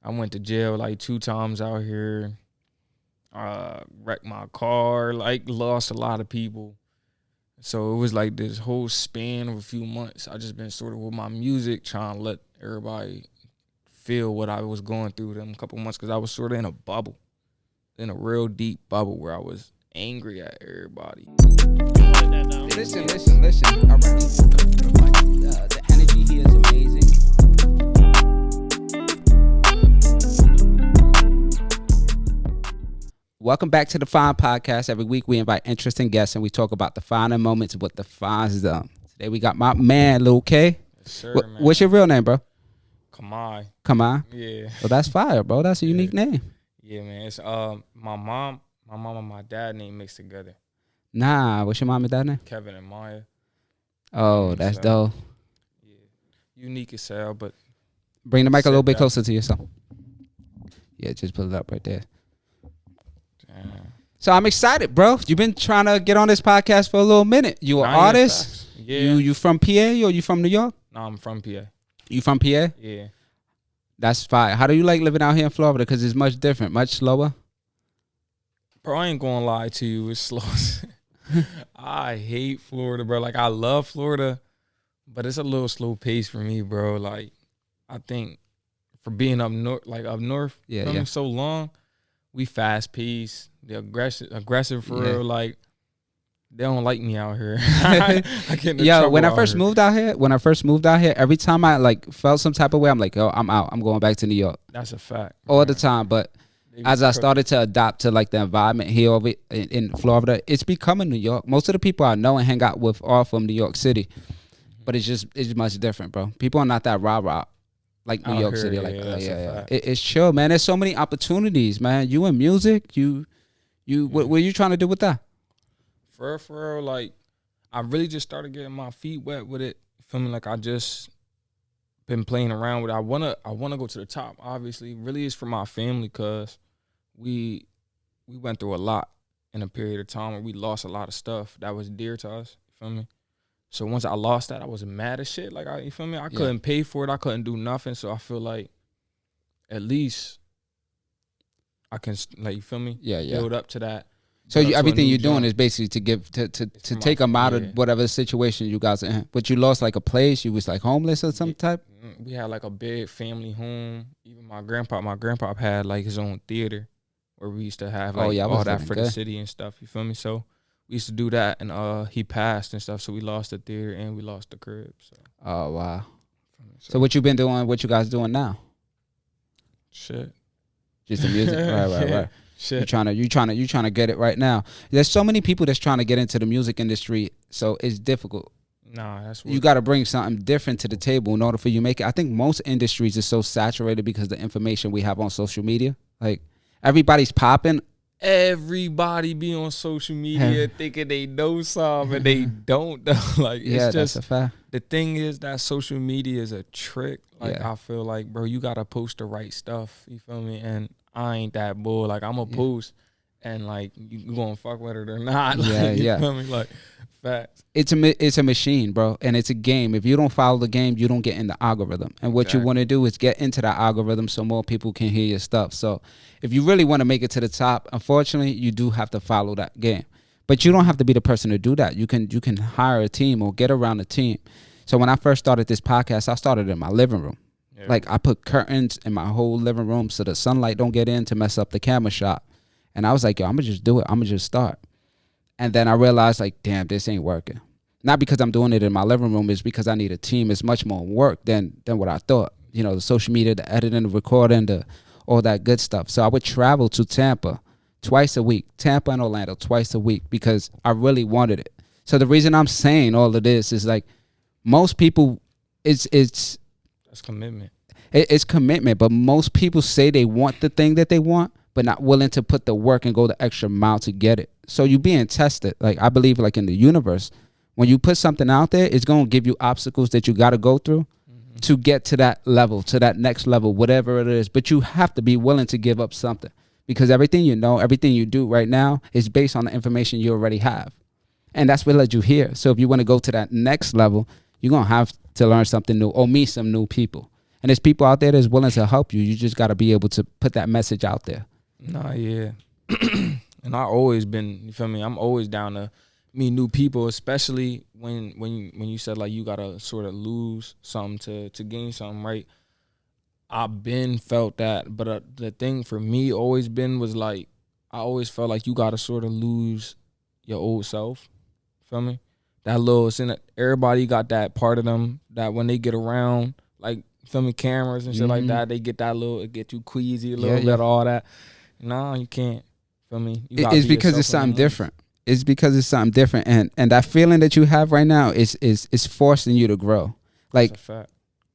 I went to jail like 2 times out here. Wrecked my car, like lost a lot of people. So it was like this whole span of a few months. I just been sort of with my music, trying to let everybody feel what I was going through them couple months, because I was sort of in a bubble, in a real deep bubble where I was angry at everybody. Listen. All right. The energy here is amazing. Welcome back to the Deafine Podcast. Every week we invite interesting guests and we talk about defining moments what defines them. Today we got my man, LIL K. Yes, sir, man. What's your real name, bro? Come on. Yeah. Well, that's fire, bro. That's a unique name. Yeah, man. It's my mom and my dad name mixed together. Nah, what's your mom and dad name? Kevin and Maya. Oh, that's dope. Yeah. Unique as hell, but bring the mic a little bit closer to yourself. Yeah, just put it up right there. So I'm excited, bro. You've been trying to get on this podcast for a little minute. You an artist? Yeah. You from PA or you from New York? No, I'm from PA. You from PA? Yeah. That's fire. How do you like living out here in Florida? Because it's much different, much slower. Bro, I ain't gonna lie to you. It's slow. I hate Florida, bro. Like, I love Florida, but it's a little slow pace for me, bro. Like, I think for being up north, yeah. So long, we fast paced, the aggressive for real. Like, they don't like me out here. I get in trouble when I first moved out here, every time I like felt some type of way, I'm like, yo, I'm out. I'm going back to New York. That's a fact. All the time. But as I started to adapt to like the environment here over in Florida, it's becoming New York. Most of the people I know and hang out with are from New York City, but it's much different, bro. People are not that rah like New York City. It's chill, man. There's so many opportunities, man. You in music, what are you trying to do with that? For real, like, I really just started getting my feet wet with it. Feel me? Like, I just been playing around with it. I wanna go to the top. Obviously, really, it's for my family, cause we went through a lot in a period of time where we lost a lot of stuff that was dear to us. You feel me? So once I lost that, I was mad as shit. Like, you feel me? I couldn't pay for it. I couldn't do nothing. So I feel like at least I can, like, you feel me? Build up to that. So everything you're doing is basically to give to take them out of whatever situation you guys are in. But you lost like a place. You was like homeless or some type. We had like a big family home. Even my grandpa had like his own theater where we used to have like all that for the city and stuff. You feel me? So we used to do that, and he passed and stuff. So we lost the theater and we lost the crib. So. Oh wow. So what you been doing? What you guys doing now? Shit. Just the music, right. Shit. You trying to get it right now. There's so many people that's trying to get into the music industry, so it's difficult. Nah, that's what you got to bring something different to the table in order for you to make it. I think most industries are so saturated because of the information we have on social media. Like, everybody's popping. Everybody be on social media thinking they know something and they don't. Like, it's just that's a fact. The thing is that social media is a trick. Like, I feel like, bro, you gotta post the right stuff. You feel me? And I ain't that bull. Like, I'm a post, and like, you gonna fuck with it or not? Like, you feel me? Like, facts. It's a machine, bro, and it's a game. If you don't follow the game, you don't get in the algorithm. And what you want to do is get into that algorithm so more people can hear your stuff. So if you really want to make it to the top, unfortunately, you do have to follow that game. But you don't have to be the person to do that. You can hire a team or get around a team. So when I first started this podcast, I started in my living room. Yeah. Like, I put curtains in my whole living room so the sunlight don't get in to mess up the camera shot. And I was like, yo, I'm going to just do it. I'm going to just start. And then I realized, like, damn, this ain't working. Not because I'm doing it in my living room. It's because I need a team. It's much more work than what I thought. You know, the social media, the editing, the recording, all that good stuff. So I would travel to Tampa twice a week. Tampa and Orlando twice a week because I really wanted it. So the reason I'm saying all of this is, like, most people, it's that's commitment. It's commitment, but most people say they want the thing that they want, but not willing to put the work and go the extra mile to get it. So you're being tested. Like, I believe, like, in the universe, when you put something out there, it's going to give you obstacles that you got to go through to get to that level, to that next level, whatever it is. But you have to be willing to give up something, because everything you know, everything you do right now is based on the information you already have. And that's what led you here. So if you want to go to that next level, you're going to have to learn something new or meet some new people. And there's people out there that's willing to help you. You just got to be able to put that message out there. Nah, yeah. And I always been, you feel me? I'm always down to meet new people, especially when you said like you gotta sort of lose something to gain something, right? I've been felt that, but the thing for me always been was like I always felt like you gotta sort of lose your old self. Feel me? That little, everybody got that part of them that when they get around, like feel me, cameras and shit like that, they get that little, it get you queasy a little bit, all that. Nah, you can't. Feel me? It's because it's something different. It's because it's something different, and that feeling that you have right now is forcing you to grow. Like, that's a fact.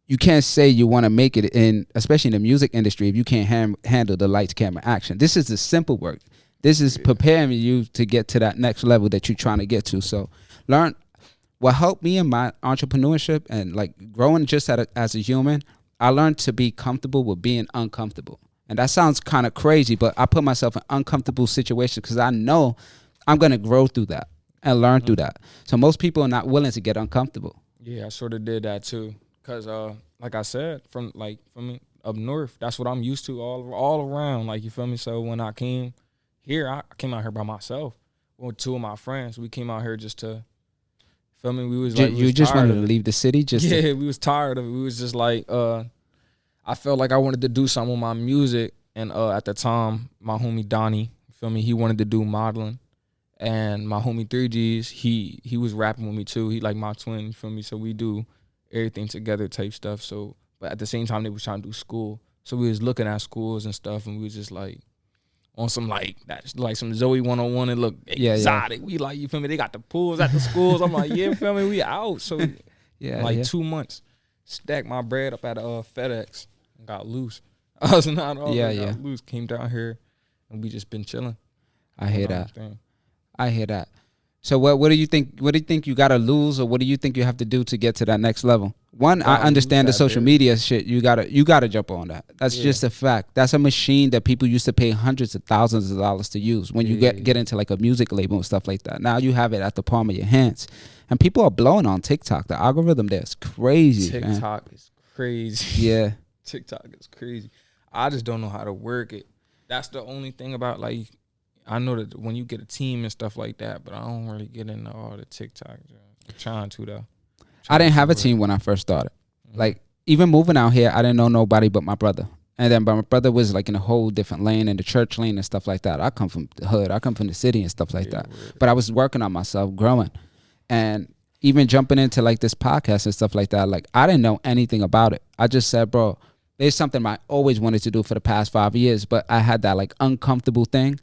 You can't say you want to make it in, especially in the music industry, if you can't handle the lights, camera, action. This is the simple work. This is preparing you to get to that next level that you're trying to get to. So, learn. What helped me in my entrepreneurship and like growing just as a human, I learned to be comfortable with being uncomfortable. And that sounds kind of crazy, but I put myself in uncomfortable situations because I know I'm going to grow through that and learn through that. So most people are not willing to get uncomfortable. Yeah, I sort of did that too. Because like I said, from me up north, that's what I'm used to all around. Like, you feel me? So when I came here, I came out here by myself with two of my friends. We came out here just to, feel me? We was like, you just wanted to leave the city? We was tired of it. We was just like, I felt like I wanted to do something with my music, and at the time, my homie Donnie, feel me, he wanted to do modeling, and my homie 3Gs, he was rapping with me too. He like my twin, you feel me? So we do everything together type stuff. So, but at the same time, they was trying to do school, so we was looking at schools and stuff, and we was just like on some like that's like some Zoe 101 and look exotic. We like, you feel me? They got the pools at the schools. I'm like, yeah, feel me? We out. So 2 months, stacked my bread up at FedEx. Got loose. I was not all got loose. Came down here, and we just been chilling. I hear that. So what do you think? What do you think you gotta lose, or what do you think you have to do to get to that next level? One, I understand the social media shit. You gotta jump on that. That's just a fact. That's a machine that people used to pay hundreds of thousands of dollars to use. When you get into like a music label and stuff like that, now you have it at the palm of your hands, and people are blowing on TikTok. The algorithm there is crazy. TikTok is crazy. Yeah. TikTok is crazy. I just don't know how to work it. That's the only thing about, like, I know that when you get a team and stuff like that, but I don't really get into all the TikTok. I'm trying to, though. I didn't have a team when I first started. Like, even moving out here, I didn't know nobody but my brother. And then, but my brother was like in a whole different lane, in the church lane and stuff like that. I come from the hood. I come from the city and stuff like that. But I was working on myself, growing. And even jumping into like this podcast and stuff like that, like, I didn't know anything about it. I just said, bro, there's something I always wanted to do for the past 5 years, but I had that like uncomfortable thing.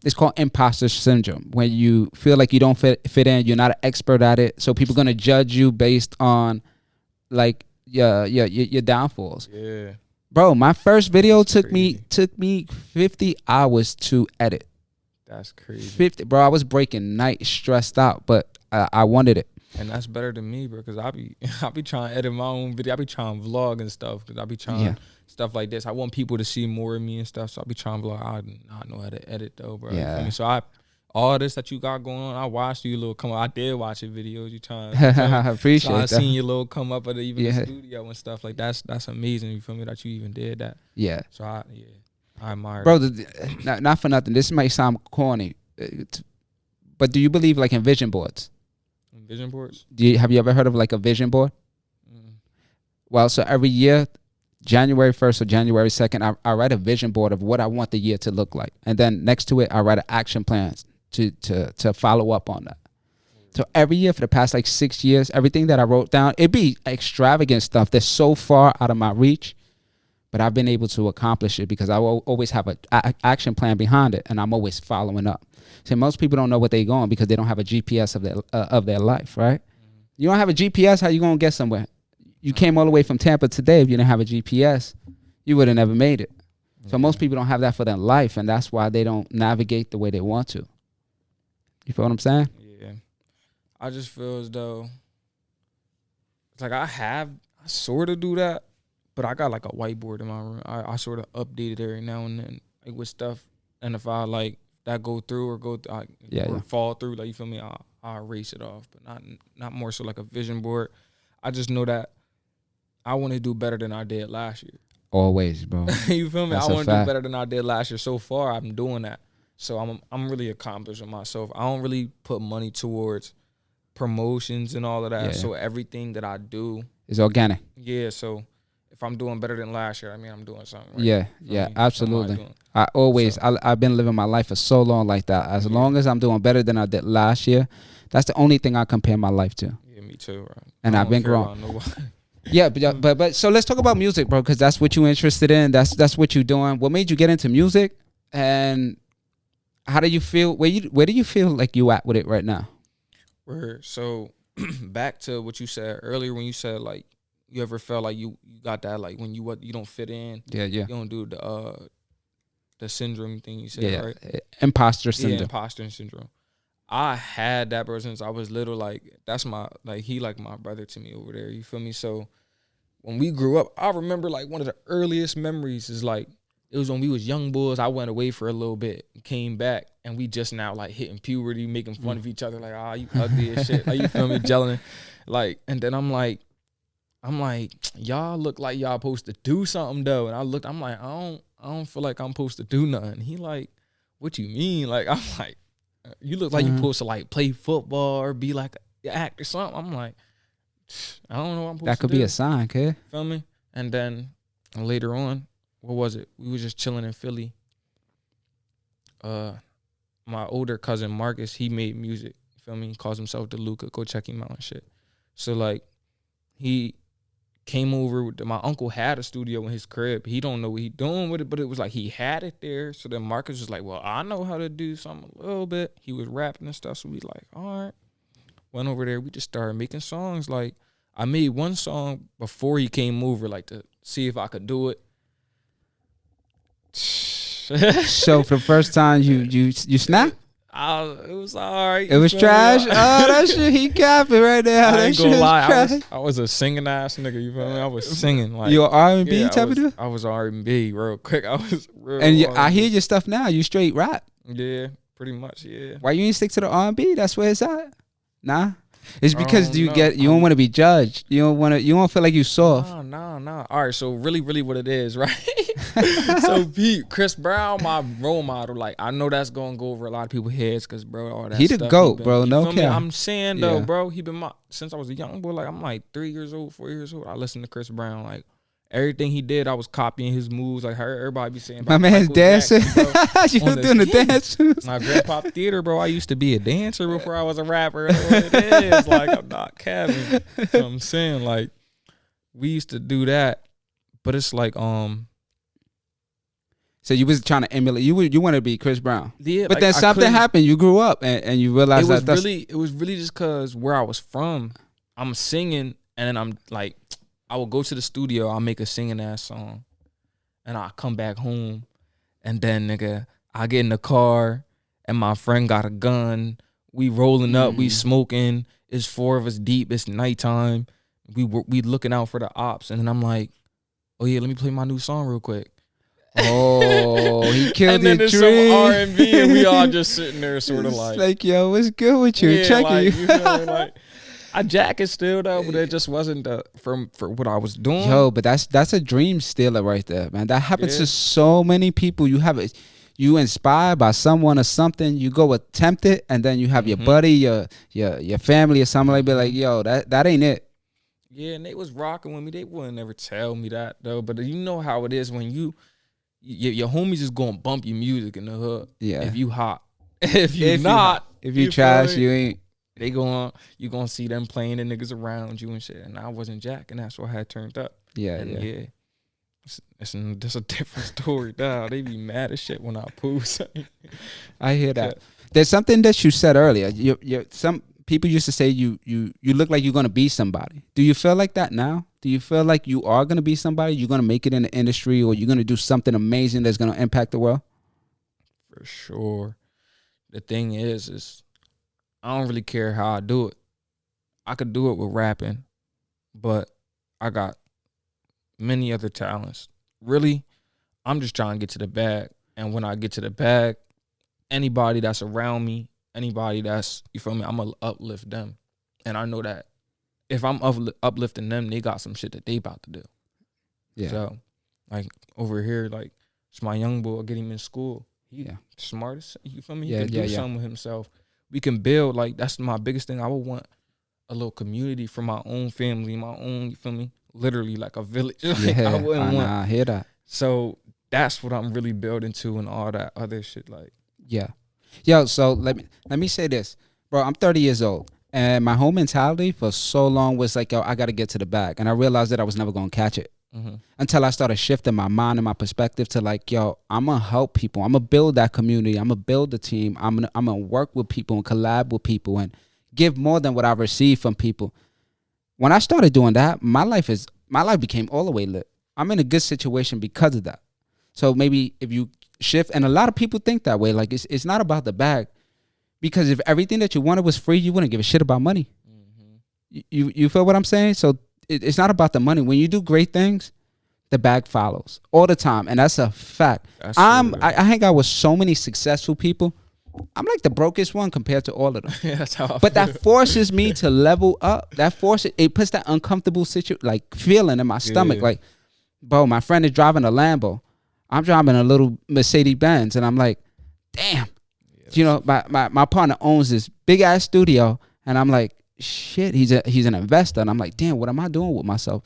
It's called imposter syndrome, when you feel like you don't fit in, you're not an expert at it, so people gonna judge you based on like your downfalls. Yeah, bro, my first video took me 50 hours to edit. That's crazy. 50, bro. I was breaking night, stressed out, but I wanted it. And that's better than me, bro, because I be trying to edit my own video. I be trying to vlog and stuff, because I be trying stuff like this. I want people to see more of me and stuff, so I be trying to vlog. I do not know how to edit, though, bro. Yeah. So all this that you got going on, I watched you little come up. I did watch your videos. You trying. I appreciate that. So I seen your little come up at even the studio and stuff like that. That's amazing. You feel me? That you even did that. Yeah. So I admire. Bro, not for nothing. This might sound corny, but do you believe like in vision boards? Vision boards? Have you ever heard of like a vision board? Well, so every year, January 1st or January 2nd, I write a vision board of what I want the year to look like. And then next to it, I write an action plan to follow up on that. So every year for the past like 6 years, everything that I wrote down, it'd be extravagant stuff that's so far out of my reach, but I've been able to accomplish it because I will always have an action plan behind it, and I'm always following up. See, most people don't know what they're going because they don't have a GPS of their life, right? You don't have a GPS, how you going to get somewhere? You came all the way from Tampa today. If you didn't have a GPS, you would have never made it. So most people don't have that for their life, and that's why they don't navigate the way they want to. You feel what I'm saying? Yeah. I just feel as though it's like I sort of do that, but I got like a whiteboard in my room. I sort of update it every now and then, like with stuff. And if I like that go through or fall through, like, you feel me, I'll erase it off. But not more so like a vision board. I just know that I want to do better than I did last year. Always, bro. You feel me? That's I a want to do fact. better than I did last year. So far, I'm doing that. So I'm really accomplishing myself. I don't really put money towards promotions and all of that. Yeah. So everything that I do, It's organic. yeah. So if I'm doing better than last year, I mean I'm doing something. Right? Yeah, Feel yeah, me? absolutely. Somebody doing- I always, I've been living my life for so long like that. As long as I'm doing better than I did last year, that's the only thing I compare my life to. Yeah, me too. Right. And I I've don't been care growing. about nobody. Yeah, but so let's talk about music, bro, because that's what you're interested in. That's what you're doing. What made you get into music, and how do you feel? Where do you feel like you at with it right now? Word. So back to what you said earlier when you said like you ever felt like you got that like when you don't fit in, Yeah, you don't do the syndrome thing you said, yeah. right? Imposter Yeah, syndrome. imposter syndrome. I had that, bro, since I was little. Like that's my like he like my brother to me over there. You feel me? So when we grew up, I remember like one of the earliest memories is like it was when we was young boys. I went away for a little bit, came back, and we just now like hitting puberty, making fun of each other, like you ugly as shit. Like you feel me, gelling, like. And then I'm like, y'all look like y'all supposed to do something though. And I'm like, I don't feel like I'm supposed to do nothing. He like, what you mean? Like I'm like, you look like you supposed to like play football or be like an actor or something. I'm like, I don't know what I'm supposed to do. That could be a sign, kid. Feel me? And then later on, what was it? We was just chilling in Philly. My older cousin Marcus, he made music. Feel me? He calls himself DeLuca. Go check him out and shit. So like, he came over. My uncle had a studio in his crib. He don't know what he doing with it, but it was like he had it there. So then Marcus was like, well, I know how to do something a little bit. He was rapping and stuff. So we like, all right. Went over there. We just started making songs. Like I made one song before he came over, like to see if I could do it. So for the first time, you snapped? It was all right. It was trash. Oh, that shit he capping right there. I That ain't shit gonna is lie. trash. I was a singing ass nigga. You feel me? I was singing like You an R&B type of dude? I was R&B real quick. I was real. And R&B. I hear your stuff now. You straight rap. Yeah, pretty much. Yeah. Why you ain't stick to the R&B? That's where it's at. Nah. It's because you know. don't want to be judged. You don't feel like you soft. Nah. All right, so really what it is, right? So Pete, Chris Brown, my role model. Like I know that's gonna go over a lot of people's heads, cause bro, all that He stuff the GOAT, bro. you No feel me? cap. I'm saying though, Yeah. bro, he been since I was a young boy. Like I'm like 3 years old, 4 years old. I listened to Chris Brown. Like everything he did, I was copying his moves. Like everybody be saying, My man's Michael dancing. Jackson, bro, You on was the doing the team. dance. My grandpa theater, bro. I used to be a dancer before I was a rapper. That's what it is. Like I'm not Kevin. So I'm saying like we used to do that, but it's like So you was trying to emulate. You want to be Chris Brown. yeah. But like, then something happened. You grew up and you realized It that's was really just cause where I was from. I'm singing and then I'm like, I would go to the studio. I'll make a singing ass song, and I come back home, and then nigga, I get in the car, and my friend got a gun. We rolling up, we smoking. It's 4 of us deep. It's nighttime. We looking out for the ops, and then I'm like, oh yeah, let me play my new song real quick. Oh, he killed And then your there's dream. some R&B, and we all just sitting there, sort of It's like, yo, what's good with you? yeah, Checking like, you. you feel me? Like, I jack it still though, but it just wasn't for what I was doing. Yo, but that's a dream stealer right there, man. That happens to Yeah. so many people. You inspired by someone or something. You go attempt it, and then you have your buddy, your family or something like that. Like, yo, that ain't it. Yeah, and they was rocking with me. They wouldn't ever tell me that though. But you know how it is when your homies is gonna bump your music in the hood. Yeah. If you hot, if you not, if you feel trash, me? you ain't. you gonna see them playing the niggas around you and shit. And I wasn't jacking. That's what I had turned up. Yeah, And yeah. it's a different story now. They be mad as shit when I post. I hear that. There's something that you said earlier. Some people used to say you look like you're gonna be somebody. Do you feel like that now? Do you feel like you are gonna be somebody? You're gonna make it in the industry, or you're gonna do something amazing that's gonna impact the world? For sure. The thing is I don't really care how I do it. I could do it with rapping, but I got many other talents. Really, I'm just trying to get to the bag. And when I get to the bag, anybody that's around me, anybody that's, you feel me, I'm going to uplift them. And I know that if I'm uplifting them, they got some shit that they about to do. Yeah. So, like, over here, like, it's my young boy, get him in school. He smart as, you feel me? He can do something with himself. We can build, like, that's my biggest thing. I would want a little community for my own family, my own, you feel me? Literally, like a village. Like, I wouldn't want. I hear that. So, that's what I'm really building to and all that other shit, like. Yeah. Yo, so let me say this. Bro, I'm 30 years old. And my whole mentality for so long was like, yo, I got to get to the bag. And I realized that I was never going to catch it. Until I started shifting my mind and my perspective to like, yo, I'm going to help people. I'm going to build that community. I'm going to build a team. I'm going to work with people and collab with people and give more than what I receive from people. When I started doing that, my life became all the way lit. I'm in a good situation because of that. So maybe if you shift, and a lot of people think that way, like it's not about the bag. Because if everything that you wanted was free, you wouldn't give a shit about money. You feel what I'm saying? So it's not about the money. When you do great things, the bag follows all the time, and that's a fact. I hang out with so many successful people. I'm like the brokest one compared to all of them. That's how but that forces me to level up. It puts that uncomfortable feeling in my stomach. Like, bro, my friend is driving a Lambo. I'm driving a little Mercedes Benz, and I'm like, damn. You know, my partner owns this big ass studio, and I'm like, shit, he's an investor, and I'm like, damn, what am I doing with myself?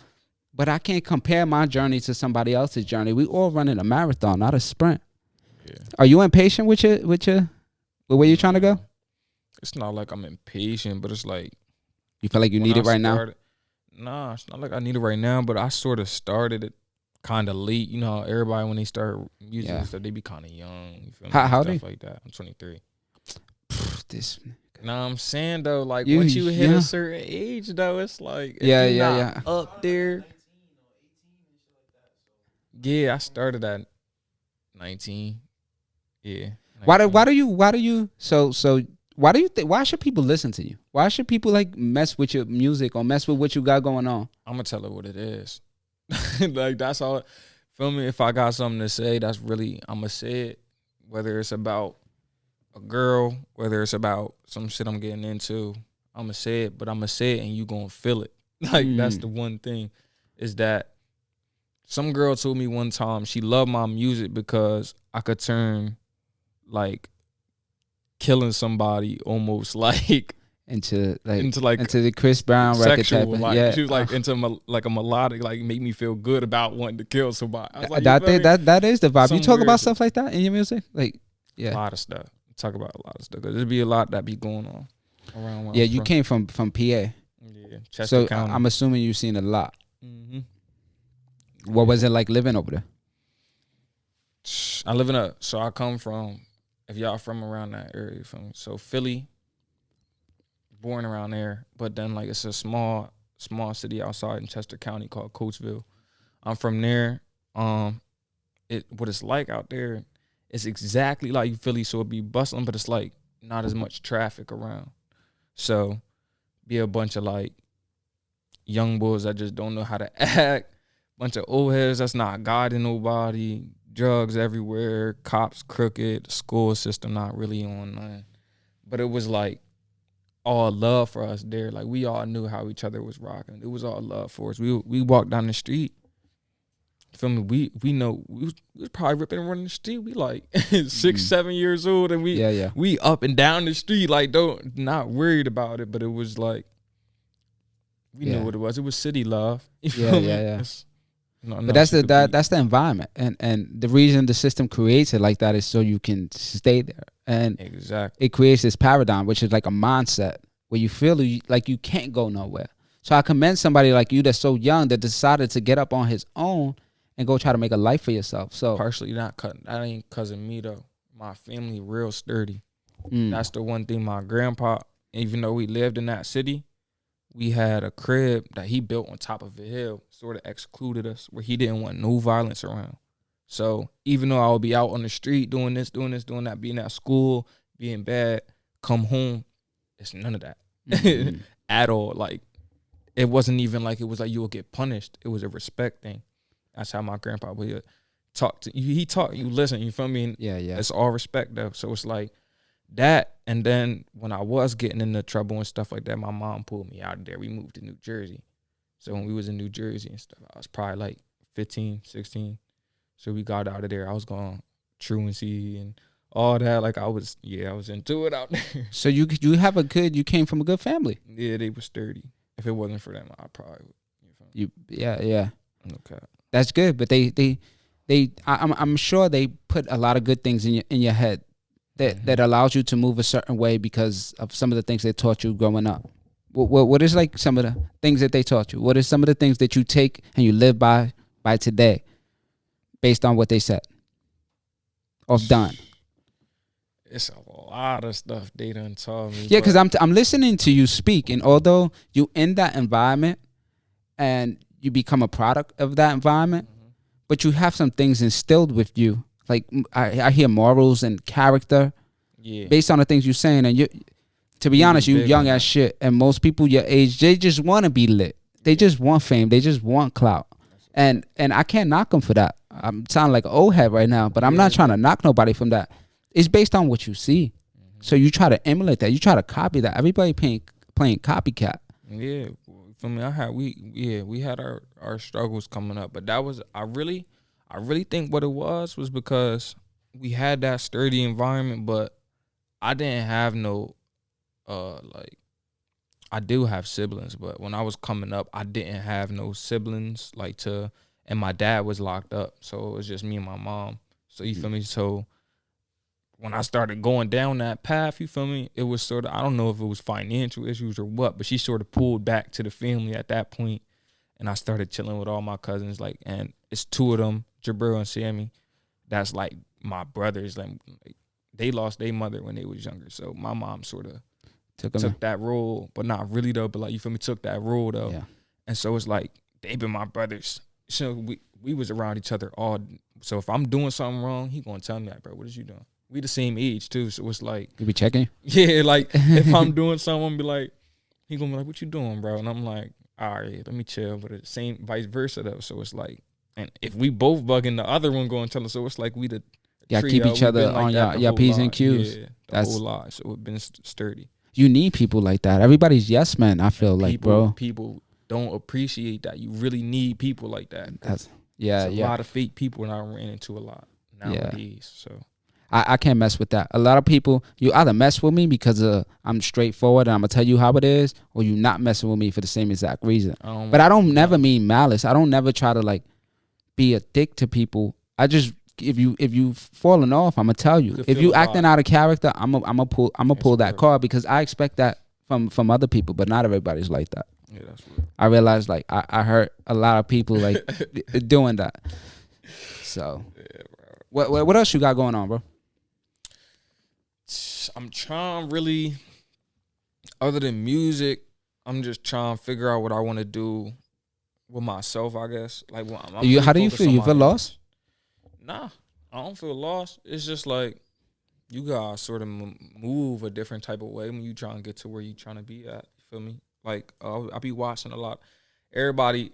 But I can't compare my journey to somebody else's journey. We all running a marathon, not a sprint. Yeah. Are you impatient with where you're trying to go? It's not like I'm impatient, but it's like you feel like you need it right now. Nah, it's not like I need it right now, but I sort of started it kind of late. You know, everybody when they start music and stuff, they be kind of young. You feel me? How old are you? Like that. I'm 23. This. Nah, I'm saying though, like once you hit a certain age, though, it's like up there. Yeah, I started at 19. Yeah. 19. Why do you think, why should people listen to you? Why should people like mess with your music or mess with what you got going on? I'm gonna tell it what it is. Like that's all. Feel me? If I got something to say, that's really I'm gonna say it. Whether it's about a girl, whether it's about some shit I'm getting into, I'm gonna say it. But I'm gonna say it, and you gonna feel it. Like that's the one thing, is that some girl told me one time she loved my music because I could turn like killing somebody almost like into the Chris Brown record type. Like, she was like into a melodic, like make me feel good about wanting to kill somebody. I was like, that is the vibe. You talk about stuff like that in your music, like a lot of stuff. Talk about a lot of stuff because there'd be a lot that be going on around. Yeah, you came from PA. Yeah, Chester so County. I'm assuming you've seen a lot. What was it like living over there? So I come from, if y'all from around that area, from so Philly, born around there, but then like it's a small city outside in Chester County called Coatesville. I'm from there. What it's like out there, it's exactly like Philly, so it'd be bustling, but it's like not as much traffic around. So be a bunch of like young boys that just don't know how to act. Bunch of old heads that's not guiding nobody, drugs everywhere, cops crooked, school system not really on nothing. But it was like all love for us there. Like we all knew how each other was rocking. It was all love for us. We walked down the street. Feel me? We know we was probably ripping and running the street. We like 6, 7 years old, and we up and down the street like not worried about it. But it was like we knew what it was. It was city love. You feel me? But that's the environment, and the reason the system creates it like that is so you can stay there, and exactly it creates this paradigm, which is like a mindset where you feel like you can't go nowhere. So I commend somebody like you that's so young that decided to get up on his own and go try to make a life for yourself. So partially not cutting. That ain't cousin me though. My family real sturdy. That's the one thing. My grandpa, even though we lived in that city, we had a crib that he built on top of a hill, sort of excluded us, where he didn't want no violence around. So even though I would be out on the street doing this, doing that, being at school, being bad, come home, it's none of that at all. Like it wasn't even like it was like you would get punished. It was a respect thing. That's how my grandpa would talk to you. He talk, you listen. You feel me? Yeah. It's all respect though. So it's like that, and then when I was getting into trouble and stuff like that, my mom pulled me out of there. We moved to New Jersey. So when we was in New Jersey and stuff, I was probably like 15, 16. So we got out of there. I was going truancy and all that. Like I was into it out there. So you came from a good family. Yeah, they was sturdy. If it wasn't for them, I probably would. Yeah. Okay. That's good, but I'm sure they put a lot of good things in your head that allows you to move a certain way because of some of the things they taught you growing up. What is like some of the things that they taught you? What is some of the things that you take and you live by today, based on what they said or done? It's a lot of stuff they done taught me. Yeah, because I'm listening to you speak, and although you in that environment and you become a product of that environment, but you have some things instilled with you. Like I hear morals and character, based on the things you're saying, and you. To be honest, you young as shit, and most people your age, they just want to be lit. They just want fame. They just want clout, and I can't knock them for that. I'm sounding like an old head right now, but I'm not trying to knock nobody from that. It's based on what you see, so you try to emulate that. You try to copy that. Everybody playing copycat. Yeah, for me, we had our struggles coming up, but that was I really think what it was because we had that sturdy environment, but I didn't have no. Like I do have siblings, but when I was coming up, I didn't have no siblings and my dad was locked up, so it was just me and my mom. So you feel me? So when I started going down that path, you feel me? It was sort of, I don't know if it was financial issues or what, but she sort of pulled back to the family at that point, and I started chilling with all my cousins, and it's two of them, Jabril and Sammy, that's like my brothers. Like they lost their mother when they was younger, so my mom sort of took that role, but not really though. But like you feel me, took that role though. Yeah. And so it's like they been my brothers. So we was around each other all. So if I'm doing something wrong, he gonna tell me like, bro, what is you doing? We the same age too, so it's like you be checking. Yeah, like if I'm doing something, be like, he gonna be like, what you doing, bro? And I'm like, all right, let me chill. But the same vice versa though. So it's like, and if we both bugging, the other one going to tell us. So it's like we the keep each other on your P's and Q's. Yeah, that's whole lot. So it's been sturdy. You need people like that. Everybody's yes man. I feel like, bro. People don't appreciate that. You really need people like that. That's a lot of fake people, and I ran into a lot nowadays. So I can't mess with that. A lot of people, you either mess with me because I'm straightforward and I'm gonna tell you how it is, or you not messing with me for the same exact reason. But I don't never mean malice. I don't never try to like be a dick to people. I just if you falling off, I'm gonna tell you. If you acting out of character, I'm gonna pull that card because I expect that from other people, but not everybody's like that. Yeah, that's weird. I realized like I hurt a lot of people like doing that. So what else you got going on, bro? I'm trying really, other than music, I'm just trying to figure out what I want to do with myself, I guess. Like, how do you feel? You feel lost? Nah, I don't feel lost. It's just like you gotta sort of move a different type of way when you trying to get to where you trying to be at. You feel me? Like, I be watching a lot. Everybody,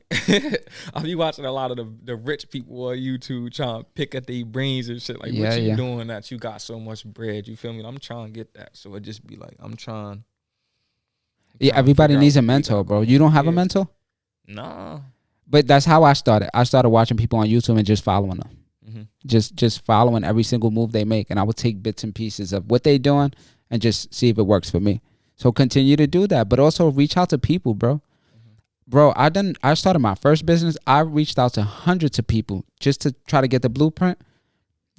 I be watching a lot of the rich people on YouTube trying to pick at their brains and shit. Like, what you doing that you got so much bread? You feel me? I'm trying to get that. So it just be like, I'm trying. Yeah, everybody needs a mentor, bro. You don't have a mentor? Nah. But that's how I started. I started watching people on YouTube and just following them. Mm-hmm. Just following every single move they make. And I would take bits and pieces of what they doing and just see if it works for me. So continue to do that. But also reach out to people, bro. Bro, I started my first business. I reached out to hundreds of people just to try to get the blueprint.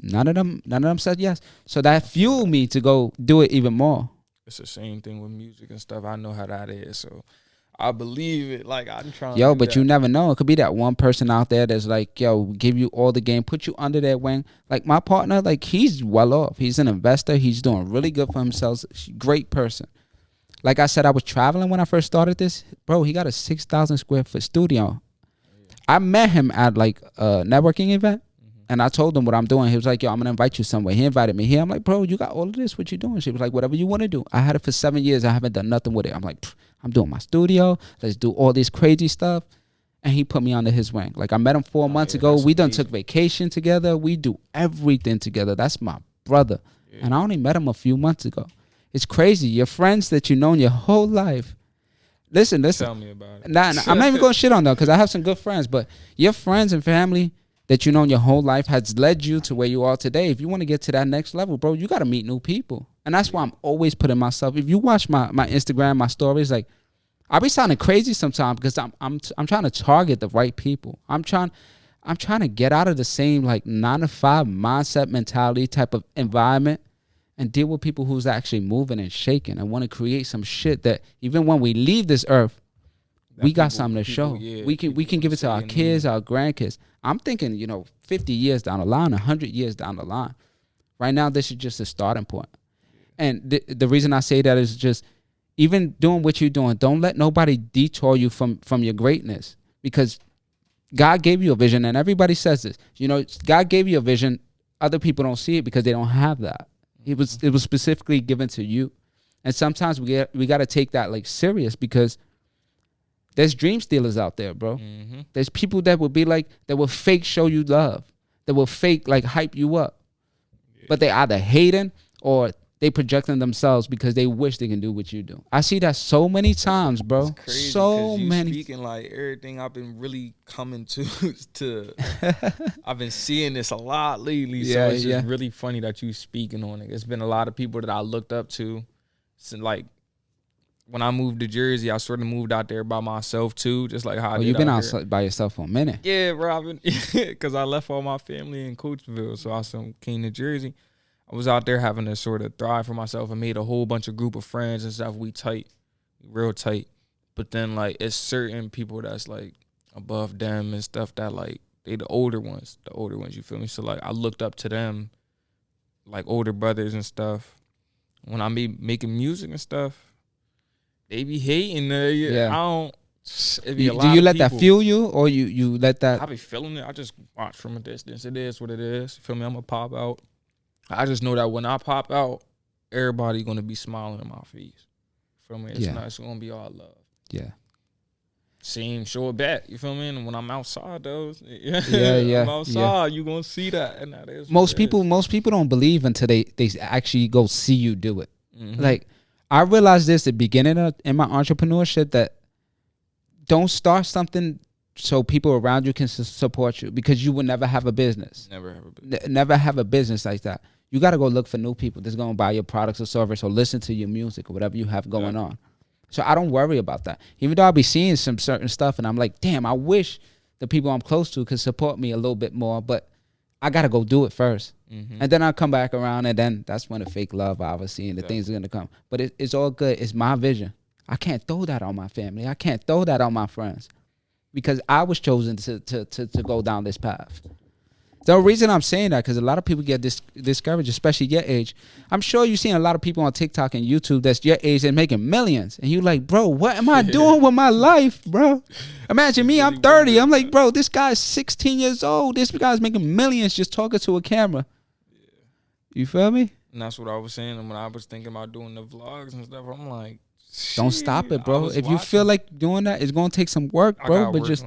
None of them said yes. So that fueled me to go do it even more. It's the same thing with music and stuff. I know how that is. So I believe it. Like, I'm trying to but you never know. It could be that one person out there that's like, give you all the game, put you under their wing. Like my partner, like he's well off. He's an investor. He's doing really good for himself. Great person. Like I said, I was traveling when I first started this. Bro, he got a 6,000 square foot studio. I met him at like a networking event, and I told him what I'm doing. He was like, I'm going to invite you somewhere. He invited me here. I'm like, bro, you got all of this? What you doing? She was like, whatever you want to do. I had it for 7 years. I haven't done nothing with it. I'm like, I'm doing my studio. Let's do all this crazy stuff. And he put me under his wing. Like I met him 4 months ago. We done took vacation together. We do everything together. That's my brother. and I only met him a few months ago. It's crazy. Your friends that you've known your whole life. Listen. Tell me about it. Nah, I'm not even going to shit on them because I have some good friends. But your friends and family that you've known your whole life has led you to where you are today. If you want to get to that next level, bro, you got to meet new people. And that's why I'm always putting myself. If you watch my Instagram, my stories, like I be sounding crazy sometimes because I'm trying to target the right people. I'm trying to get out of the same like 9-to-5 mindset mentality type of environment and deal with people who's actually moving and shaking and want to create some shit that even when we leave this earth, we got something to show. Yeah, we can give it to our kids, our grandkids. I'm thinking, 50 years down the line, 100 years down the line. Right now, this is just a starting point. And the reason I say that is just even doing what you're doing, don't let nobody detour you from your greatness because God gave you a vision, and everybody says this. God gave you a vision. Other people don't see it because they don't have that. It was specifically given to you, and sometimes we got to take that like serious because there's dream stealers out there, bro. Mm-hmm. There's people that will be like that will fake show you love, that will fake like hype you up, but they either hating or they projecting themselves because they wish they can do what you do. I see that so many times, bro. It's crazy, so many. Speaking like everything I've been really coming to I've been seeing this a lot lately. So it's just really funny that you speaking on it. It's been a lot of people that I looked up to. So like when I moved to Jersey, I sort of moved out there by myself too, just like how I did you've been out out by yourself for a minute. Yeah, bro. Because I left all my family in Coatesville, so I came to Jersey. I was out there having to sort of thrive for myself and made a whole bunch of group of friends and stuff. We tight, real tight. But then like it's certain people that's like above them and stuff that like they the older ones, you feel me? So like I looked up to them, like older brothers and stuff. When I be making music and stuff, they be hating. I don't. Do you let that fuel you, or you let that? I be feeling it. I just watch from a distance. It is what it is. You feel me? I'm gonna pop out. I just know that when I pop out, everybody gonna be smiling in my face. Feel me? It's not. It's gonna be all love. Yeah. Same, show it back. You feel me? And when I'm outside, though, I'm outside, you gonna see that, and that is most people don't believe until they actually go see you do it. Mm-hmm. Like I realized this at the beginning in my entrepreneurship that don't start something so people around you can support you because you will never have a business. Never have a business like that. You got to go look for new people that's going to buy your products or service or listen to your music or whatever you have going on. So I don't worry about that. Even though I'll be seeing some certain stuff and I'm like, damn, I wish the people I'm close to could support me a little bit more, but I got to go do it first. Mm-hmm. And then I'll come back around and then that's when the fake love obviously and the things are going to come. But it's all good. It's my vision. I can't throw that on my family. I can't throw that on my friends because I was chosen to go down this path. The reason I'm saying that because a lot of people get discouraged, especially your age. I'm sure you've seen a lot of people on TikTok and YouTube that's your age and making millions. And you're like, bro, what am I doing with my life, bro? Imagine me, I'm 30. I'm like, bro, this guy's 16 years old. This guy's making millions just talking to a camera. You feel me? And that's what I was saying. And when I was thinking about doing the vlogs and stuff, I'm like, don't stop it, bro. If you feel like doing that, it's going to take some work, bro. But just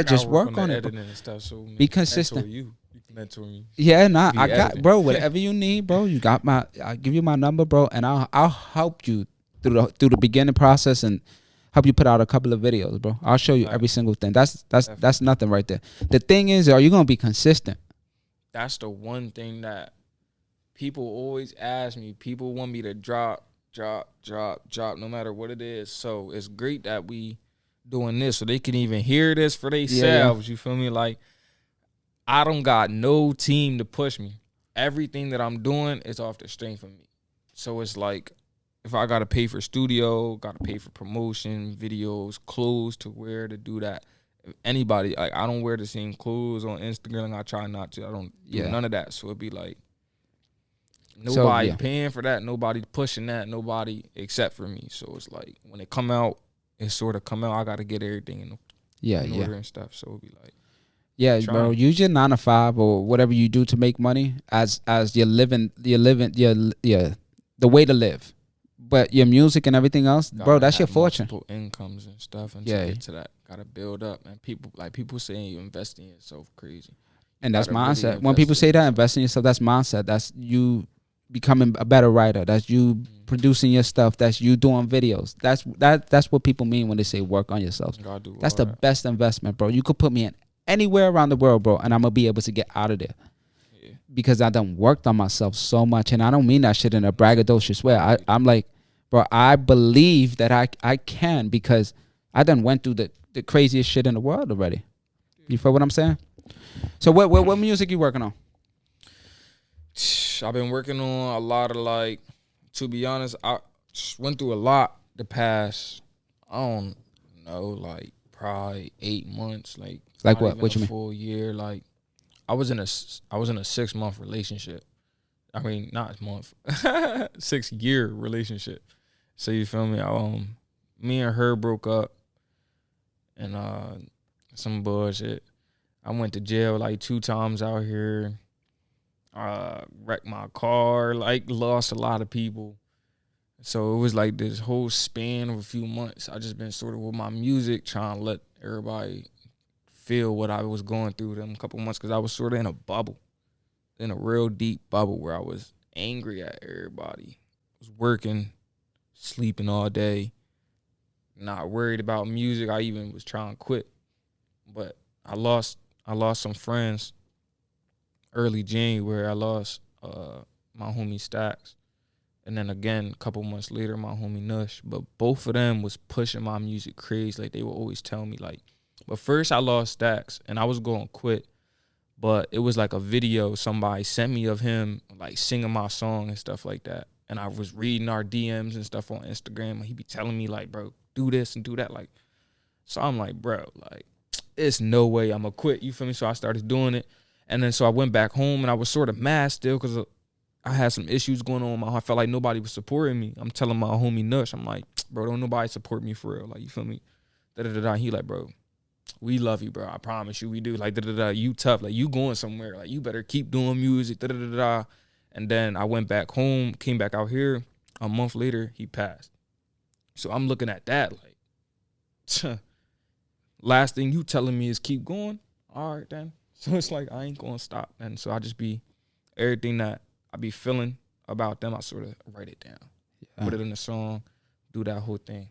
just work on it, bro. And stuff, so be consistent. You can mentor me. Yeah, I got, bro. Whatever you need, bro. You got I'll give you my number, bro, and I'll help you through the beginning process and help you put out a couple of videos, bro. I'll show you every single thing. That's nothing right there. The thing is, are you gonna be consistent? That's the one thing that people always ask me. People want me to drop, no matter what it is. So it's great that we doing this so they can even hear this for themselves. You feel me? Like I don't got no team to push me. Everything that I'm doing is off the strength of me. So it's like if I gotta pay for studio, gotta pay for promotion, videos, clothes to wear to do that. If anybody, like I don't wear the same clothes on Instagram. I try not to. I don't do none of that. So it'd be like nobody paying for that, nobody pushing that, nobody except for me. So it's like when it come out, it sort of come out. I got to get everything in order and stuff. So it'll be like, bro. Use your 9 to 5 or whatever you do to make money as you're living, the way to live. But your music and everything else, bro, that's your fortune. Multiple incomes and stuff, and to get to that, gotta build up. And people saying you invest in yourself crazy. And that's mindset. When people say that, invest in yourself, that's mindset. That's you becoming a better writer. That's you producing your stuff. That's you doing videos. That's what people mean when they say work on yourself. That's the best investment, bro. You could put me in anywhere around the world, bro, and I'm gonna be able to get out of there. Yeah. Because I done worked on myself so much, and I don't mean that shit in a braggadocious way. I'm like, bro, I believe that I can, because I done went through the craziest shit in the world already. You feel what I'm saying? So what music you working on? I've been working on a lot of, like, to be honest, I went through a lot the past, I don't know, like probably 8 months, like what? What you mean? Full year. Like I was in a 6-month relationship. I mean, not month, 6-year relationship. So you feel me? Me and her broke up, and some bullshit. I went to jail like 2 times out here. Wrecked my car, like lost a lot of people. So it was like this whole span of a few months, I just been sort of with my music, trying to let everybody feel what I was going through them couple months, because I was sort of in a bubble, in a real deep bubble where I was angry at everybody. I was working, sleeping all day, not worried about music. I even was trying to quit, but I lost some friends. Early January, I lost my homie Stacks. And then again, a couple months later, my homie Nush. But both of them was pushing my music crazy. Like, they would always tell me, like, but first I lost Stacks, and I was going to quit. But it was like a video somebody sent me of him, like, singing my song and stuff like that. And I was reading our DMs and stuff on Instagram, and he be telling me, like, bro, do this and do that. Like, so I'm like, bro, like, it's no way I'm going to quit. You feel me? So I started doing it. And then so I went back home, and I was sort of mad still, because I had some issues going on. I felt like nobody was supporting me. I'm telling my homie Nush, I'm like, bro, don't nobody support me for real. Like, you feel me? Da-da-da-da. He like, bro, we love you, bro. I promise you we do. Like, da-da-da, you tough. Like, you going somewhere. Like, you better keep doing music, da-da-da-da. And then I went back home, came back out here. A month later, he passed. So I'm looking at that like, last thing you telling me is keep going? All right, then. So it's like, I ain't going to stop. And so I just be, everything that I be feeling about them, I sort of write it down. Yeah. Put it in a song, do that whole thing.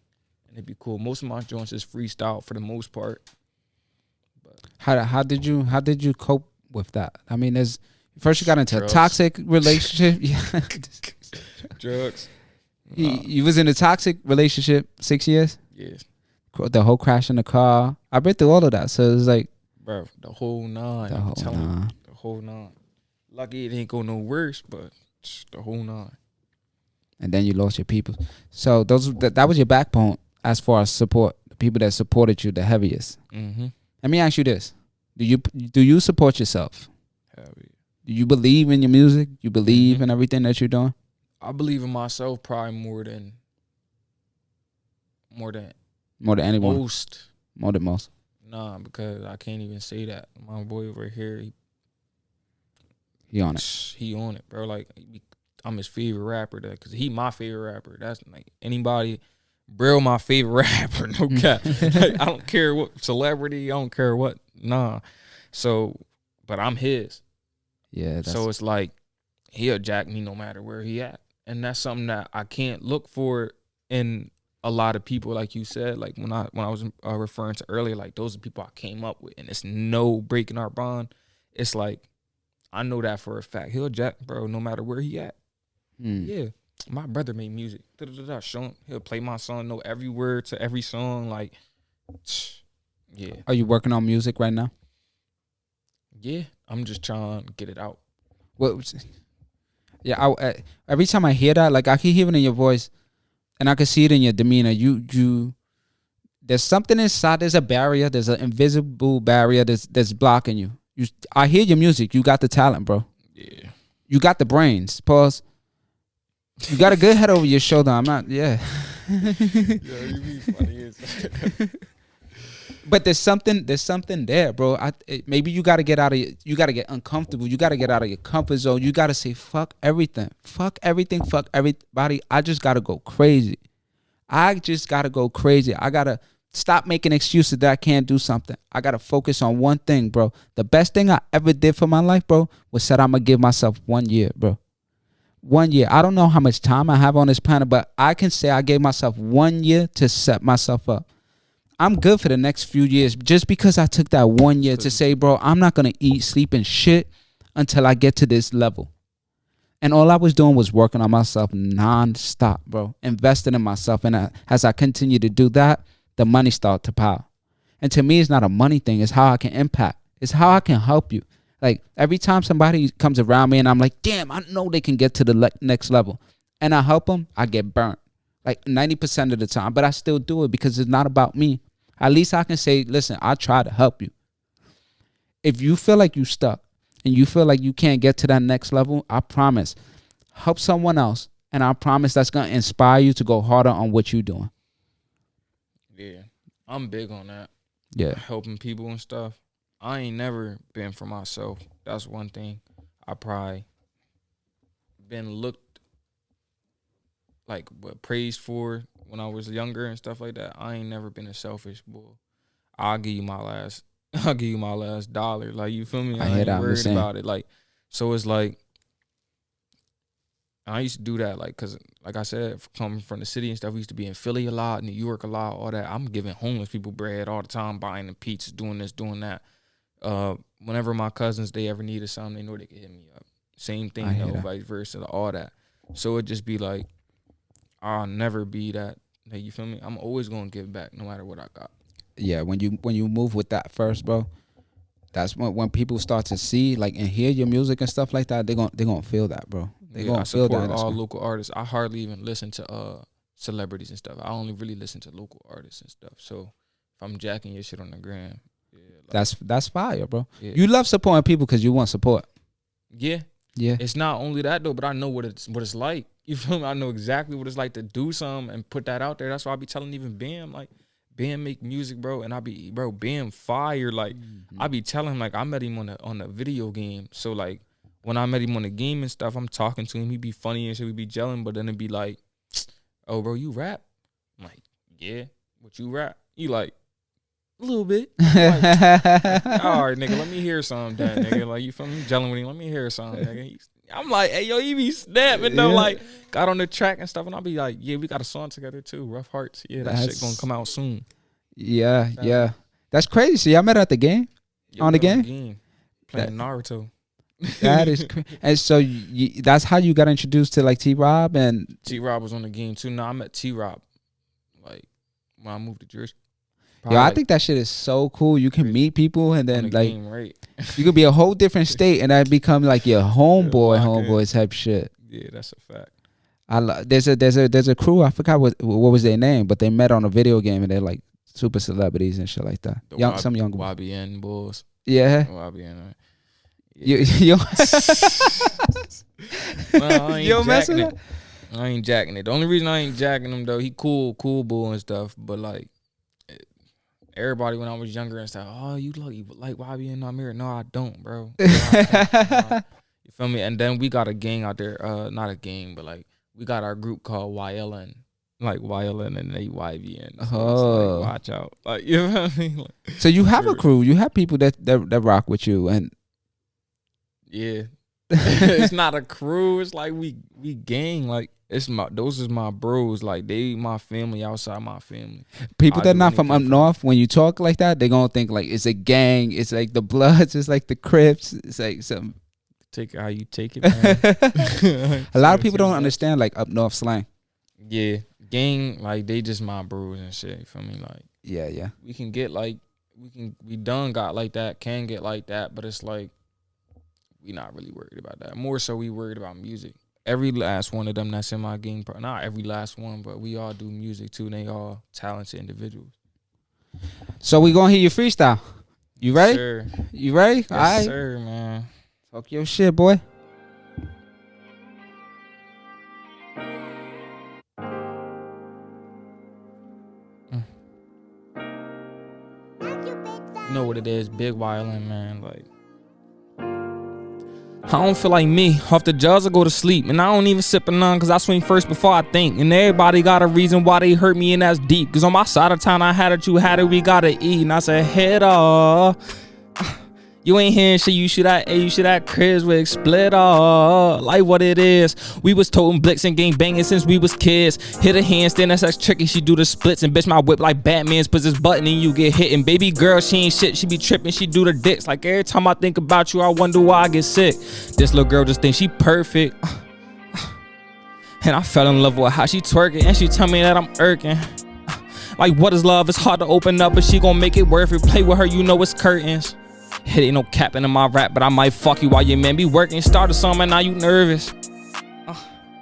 And it'd be cool. Most of my joints is freestyle for the most part. But how did you cope with that? I mean, first you got into drugs. A toxic relationship. Yeah. Drugs. You was in a toxic relationship 6 years? Yes. The whole crash in the car. I've been through all of that. So it's like, bro, the whole nine. The whole nine. Lucky it ain't go no worse, but the whole nine. And then you lost your people. So that was your backbone as far as support. The people that supported you the heaviest. Mm-hmm. Let me ask you this: Do you support yourself? Heavy. Do you believe in your music? You believe in everything that you're doing? I believe in myself probably more than anyone. More than most. Nah, because I can't even say that. My boy over here, he on it. He on it, bro. Like, I'm his favorite rapper, because he my favorite rapper. That's like anybody, bro, my favorite rapper. No cap. Like, I don't care what celebrity. I don't care what. Nah. So, but I'm his. Yeah. So it's like he'll jack me no matter where he at, and that's something that I can't look for in a lot of people, like you said, like when I was referring to earlier, like those are people I came up with, and it's no breaking our bond. It's like, I know that for a fact. He'll jack, bro, no matter where he at. Yeah, my brother made music. Show him. He'll play my song, know every word to every song. Like, yeah. Are you working on music right now? Yeah, I'm just trying to get it out. Well, yeah. Every time I hear that, like I can hear it in your voice. And I can see it in your demeanor. You, there's something inside. There's a barrier. There's an invisible barrier that's blocking you. I hear your music. You got the talent, bro. Yeah. You got the brains. Pause. You got a good head over your shoulder. I'm not. Yeah. Yo, you be funny as But there's something there, bro. Maybe you gotta get out of. You gotta get uncomfortable. You gotta get out of your comfort zone. You gotta say fuck everything, fuck everybody. I just gotta go crazy. I gotta stop making excuses that I can't do something. I gotta focus on one thing, bro. The best thing I ever did for my life, bro, was said I'm gonna give myself 1 year, bro. 1 year. I don't know how much time I have on this planet, but I can say I gave myself 1 year to set myself up. I'm good for the next few years just because I took that 1 year to say, bro, I'm not going to eat, sleep, and shit until I get to this level. And all I was doing was working on myself nonstop, bro. Investing in myself. And as I continue to do that, the money started to pile. And to me, it's not a money thing. It's how I can impact. It's how I can help you. Like, every time somebody comes around me and I'm like, damn, I know they can get to the next level, and I help them, I get burnt. Like 90% of the time. But I still do it because it's not about me. At least I can say, listen, I try to help you. If you feel like you stuck and you feel like you can't get to that next level, I promise, help someone else. And I promise that's going to inspire you to go harder on what you're doing. Yeah, I'm big on that. Yeah. Helping people and stuff. I ain't never been for myself. That's one thing I probably been looked like praised for when I was younger and stuff like that. I ain't never been a selfish boy. I'll give you my last dollar. Like, you feel me? I ain't worried about it. Like, so it's like, I used to do that, like, because, like I said, coming from the city and stuff, we used to be in Philly a lot, New York a lot, all that. I'm giving homeless people bread all the time, buying them pizzas, doing this, doing that. Whenever my cousins, they ever needed something, they know they could hit me up. Same thing, vice versa, all that. So it just be like, I'll never be that. Like, you feel me? I'm always gonna give back, no matter what I got. Yeah, when you move with that first, bro, that's when people start to see, like, and hear your music and stuff like that, they gonna feel that, bro. They gonna feel that. All local artists. I hardly even listen to celebrities and stuff. I only really listen to local artists and stuff. So if I'm jacking your shit on the gram, yeah, like, that's fire, bro. Yeah. You love supporting people because you want support. Yeah. It's not only that though, but I know what it's like. You feel me? I know exactly what it's like to do something and put that out there. That's why I be telling even Bam, like, Bam make music, bro, and I be, bro, Bam fire. Like, I be telling him, like, I met him on a video game. So, like, when I met him on the game and stuff, I'm talking to him. He be funny and shit. We be gelling, but then it be like, oh, bro, you rap? I'm like, yeah. What, you rap? He like, a little bit. Like, all right, nigga, let me hear something, then, nigga. Like, you feel me? Gelling with him. Let me hear something, nigga. I'm like, hey, yo, he be snapping though. Like, got on the track and stuff, and I'll be like, yeah, we got a song together too, Rough Hearts. Yeah, that shit gonna come out soon. Yeah. That's crazy. So y'all met at the game? On the game? Playing Naruto. That is crazy. And so that's how you got introduced to, like, T-Rob? And T-Rob was on the game too. No, I met T-Rob, like, when I moved to Jersey. Yo, I think that shit is so cool. You can meet people and then, like, game, right? You could be a whole different state and that become like your homeboy type shit. Yeah, that's a fact. There's a crew, I forgot what was their name, but they met on a video game and they're like super celebrities and shit like that. Some young YBN bulls. Yeah. YBN. Right? Yeah. Well, I ain't jacking it. I ain't jacking it. The only reason I ain't jacking him though, he cool bull and stuff, but like, everybody when I was younger and stuff, oh, you like YBN Namir? No, I don't, bro. You feel me? And then we got a gang out there, not a gang, but like we got our group called YLN, like YLN and YBN. So it's like, watch out, like, you know what I mean? Like, so you have a crew, you have people that rock with you, and yeah, it's not a crew. It's like we gang, like. Those is my bros, like they my family outside my family. People that not from up north, when you talk like that, they gonna think like it's a gang. It's like the Bloods. It's like the Crips. It's like some. Take it how you take it, man. A lot of people don't understand like up north slang. Yeah, gang, like they just my bros and shit. You feel me? Like yeah. We can get like we done got like that, can get like that, but it's like we not really worried about that. More so we worried about music. Every last one of them that's in my game, not every last one, but we all do music too. And they all talented individuals. So we gonna hear your freestyle. You ready? Sure. You ready? Yes, all right. Sir, man. Talk your shit, boy. You know what it is, big violin, man. Like, I don't feel like me. Off the jaws, I go to sleep. And I don't even sip a none, cause I swing first before I think. And everybody got a reason why they hurt me, and that's deep. Cause on my side of town, I had it, you had it, we gotta eat. And I said, head off. You ain't hearing shit, you should have Chris with split off. Like what it is. We was toting blicks and gang banging since we was kids. Hit a handstand, that's tricky, she do the splits. And bitch, my whip like Batman's, puts his button and you get hit. And baby girl, she ain't shit, she be tripping, she do the dicks. Like every time I think about you, I wonder why I get sick. This little girl just thinks she perfect. And I fell in love with how she twerking, and she tell me that I'm irking. Like what is love? It's hard to open up, but she gon' make it worth it. Play with her, you know it's curtains. It ain't no capping in my rap, but I might fuck you while your man be working. Started something and now you nervous.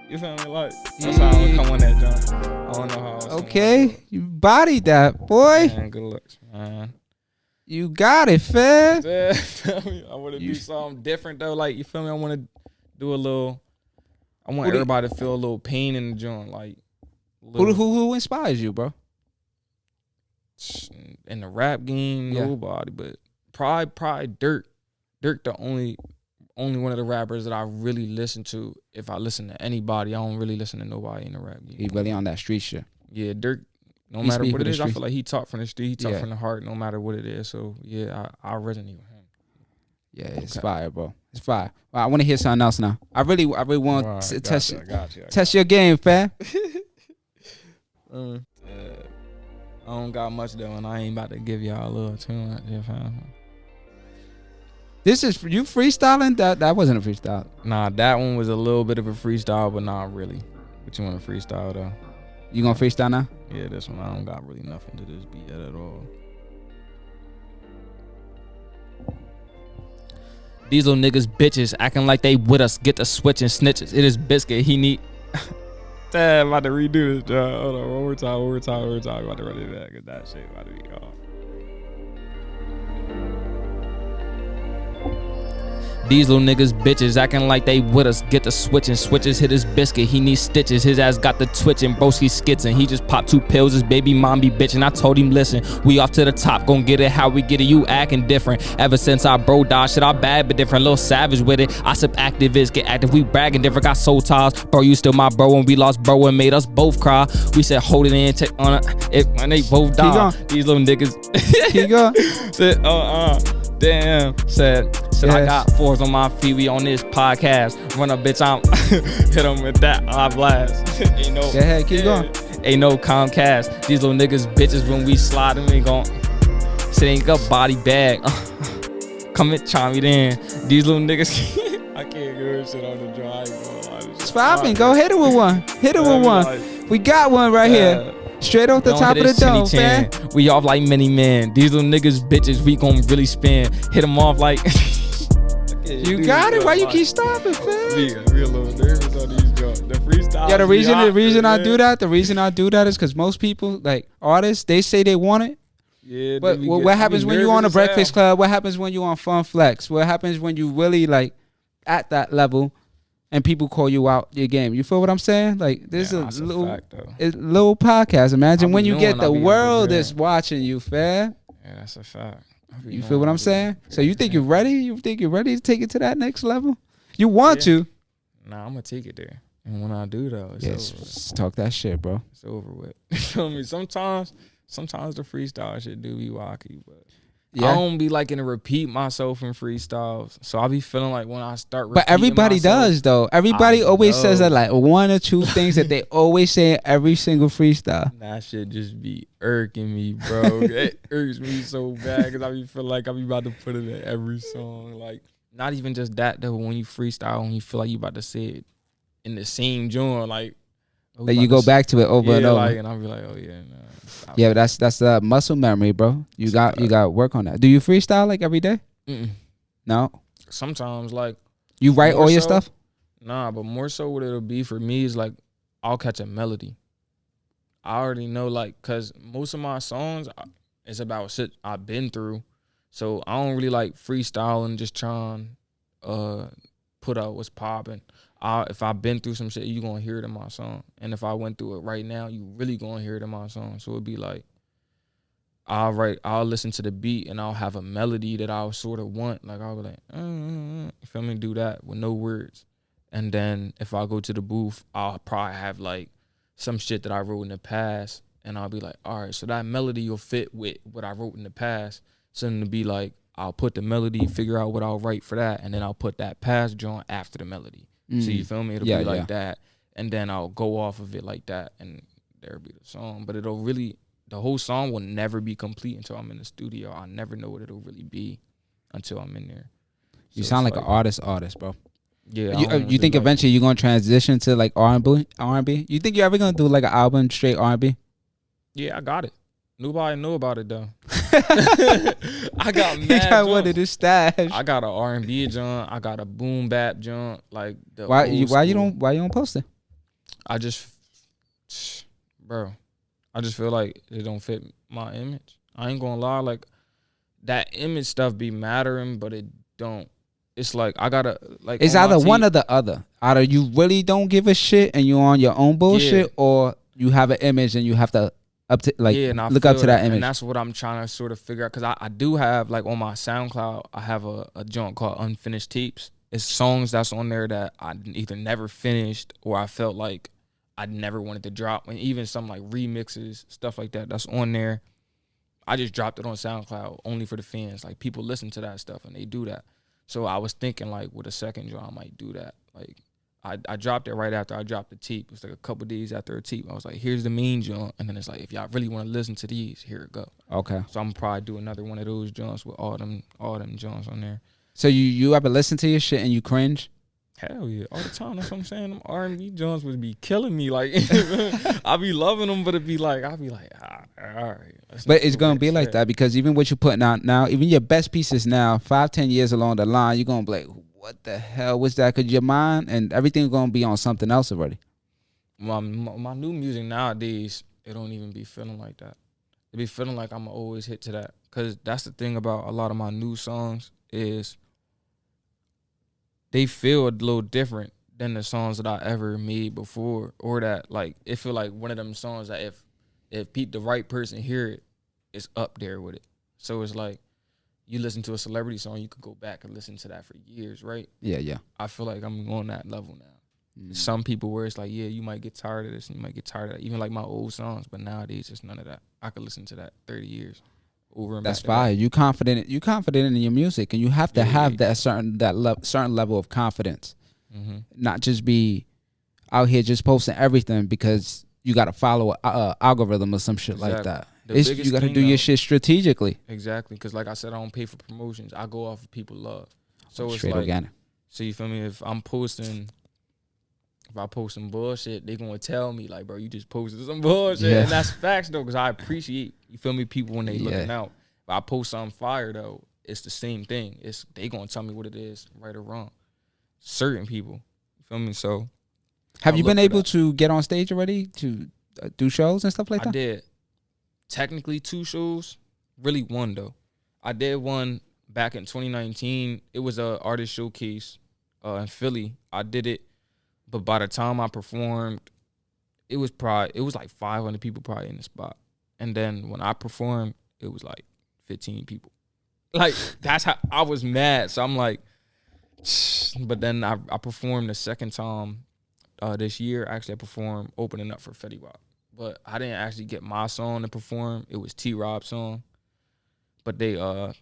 You feel me? Like that's how I'm gonna come on that, John. I don't know how. Okay, you bodied that, boy. Man, good looks, man. You got it, fam. Yeah, feel me? I wanna do something different though. Like you feel me? I wanna do a little. I want everybody to feel a little pain in the joint. Like who inspires you, bro? In the rap game, nobody, but probably Dirk. Dirk, the only one of the rappers that I really listen to. If I listen to anybody, I don't really listen to nobody in the rap game. He really on that street shit. Yeah, Dirk. No matter what it is, I feel like he talk from the street. He talk from the heart. No matter what it is. So yeah, I resonate with him. Yeah, it's fire, bro. It's fire. Well, I want to hear something else now. I really want to test your game, fam. I don't got much though, and I ain't about to give y'all a little too much. This is you freestyling? That wasn't a freestyle. Nah, that one was a little bit of a freestyle, but not really. But you want to freestyle though? You gonna freestyle now? Yeah, this one I don't got really nothing to this beat at all. These little niggas bitches acting like they with us. Get the switch and snitches. It is Biscuit. He need. Damn, I'm about to redo this, John. Hold on, one more time. I'm about to run it back. Cause that shit about to be off. These little niggas bitches acting like they with us. Get the switch and switches. Hit his biscuit. He needs stitches. His ass got the twitch and broski skitzing. He just popped 2 pills. His baby mom be bitching. I told him, listen, we off to the top. Gon' get it how we get it. You acting different. Ever since I bro died, shit, I bad but different. Little savage with it. I sub activists get active. We bragging different. Got soul ties. Bro, you still my bro. And we lost bro and made us both cry. We said hold it in. Take on it. And they both died. These little niggas. Keep going. Said, damn. Said I got 4s on my feet. We on this podcast. Run a bitch, I'm hit them with that. I blast. Ain't no. Go ahead, keep going. Ain't no Comcast. These little niggas bitches when we slide them, we gon' sit ain't got body bag. Come and chime it in. These little niggas. I can't get shit on the drive. It's popping. Go hit it with one. Hit it with one. We got one right here. Straight off the top of the dome, man. We off like many men. These little niggas bitches, we gon' really spin. Hit them off like. You got it. Why you keep stopping, fam? We a little nervous on these jokes. The freestyle. Yeah, the reason I do that is because most people, like artists, they say they want it. Yeah. But what happens when you on a Breakfast Club? What happens when you on Fun Flex? What happens when you really like at that level? And people call you out your game. You feel what I'm saying? Like this is a little podcast. Imagine when you get the world that's watching you, fam. Yeah, that's a fact. You feel what I'm saying? So you think you're ready? You think you're ready to take it to that next level? You want to? Nah, I'm gonna take it there. And when I do though, it's talk that shit, bro. It's over with. You feel me? Sometimes the freestyle shit do be wacky, but I don't be liking to repeat myself in freestyles. So I be feeling like when I start repeating But everybody does though. Everybody always says that like 1 or 2 things that they always say in every single freestyle. That shit just be irking me, bro. It irks me so bad because I be feel like I be about to put it in every song. Like not even just that though. When you freestyle, when you feel like you about to say it in the same joint, like you go back to it over and over. And I'll be like, oh yeah, nah. Yeah, but that's muscle memory, bro. You got work on that. Do you freestyle like every day? No. Sometimes like you write all your stuff. Nah, but more so what it'll be for me is like I'll catch a melody. I already know like cause most of my songs is about shit I've been through, so I don't really like freestyling just trying put out what's popping. If I've been through some shit, you gonna hear it in my song. And if I went through it right now, you really gonna hear it in my song. So it'd be like, I'll listen to the beat and I'll have a melody that I'll sort of want. Like I'll be like, you feel me? Do that with no words. And then if I go to the booth, I'll probably have like some shit that I wrote in the past. And I'll be like, all right, so that melody will fit with what I wrote in the past. Something to be like, I'll put the melody, figure out what I'll write for that, and then I'll put that past joint after the melody. So you feel me? It'll be like that, and then I'll go off of it like that, and there'll be the song. But it'll really, the whole song will never be complete until I'm in the studio. I'll never know what it'll really be until I'm in there. You sound like an artist, bro. Yeah. You think eventually you're gonna transition to like R&B? You think you're ever gonna do like an album straight R&B? Yeah, I got it. Nobody know about it though. I got mad. He got one of the stash. I got an R&B joint. I got a boom bap joint. Like the why you don't post it? I just, bro, I just feel like it don't fit my image. I ain't gonna lie, like that image stuff be mattering, but it don't. It's like I gotta like. It's either one or the other. Either you really don't give a shit and you're on your own bullshit, or you have an image and you have to look up to that image. And that's what I'm trying to sort of figure out, because I do have, like, on my SoundCloud, I have a joint called Unfinished Tapes. It's songs that's on there that I either never finished or I felt like I never wanted to drop, and even some like remixes, stuff like that, that's on there. I just dropped it on SoundCloud only for the fans. Like, people listen to that stuff and they do that. So I was thinking, like, with a second joint, I might do that. Like, I dropped it right after I dropped the tape. It was like a couple days after a tape. I was like, here's the main joint. And then it's like, if y'all really want to listen to these, here it go. Okay. So I'm probably do another one of those joints with all them joints on there. So you ever listen to your shit and you cringe? Hell yeah, all the time. That's what I'm saying. Them R&B joints would be killing me. Like, I be loving them, but I'll be like, all right. But it's gonna be like that, because even what you're putting out now, even your best pieces now, 5-10 years along the line, you're gonna be like, what the hell was that? Because your mind and everything's gonna be on something else already. My new music nowadays, it don't even be feeling like that. It be feeling like I'm always hit to that. Because that's the thing about a lot of my new songs is they feel a little different than the songs that I ever made before, or that, like, it feel like one of them songs that if the right person hear it, it's up there with it. So it's like, you listen to a celebrity song, you could go back and listen to that for years, right? Yeah. I feel like I'm on that level now. Some people where it's like, yeah, you might get tired of this and you might get tired of that. Even like my old songs, but nowadays it's none of that. I could listen to that 30 years over and back. That's fine. You confident in your music, and you have to have that certain level of confidence. Mm-hmm. Not just be out here just posting everything because you got to follow an algorithm or some shit like that. You got to do your shit strategically. Exactly, because like I said, I don't pay for promotions. I go off of people love. So it's straight like, organic. So you feel me? If I post some bullshit, they gonna tell me like, bro, you just posted some bullshit, and that's facts though, because I appreciate, you feel me, people when they looking out. If I post something fire though, it's the same thing. They gonna tell me what it is, right or wrong. Certain people, you feel me? So, have you been able to get on stage already to do shows and stuff like that? I did. Technically 2 shows, really 1 though. I did one back in 2019. It was a artist showcase in Philly. I did it, but by the time I performed, it was like 500 people probably in the spot. And then when I performed, it was like 15 people. Like, that's how I was mad. So I'm like, but then I performed the second time this year. Actually, I performed opening up for Fetty Wap. But I didn't actually get my song to perform. It was T-Rob's song. But they let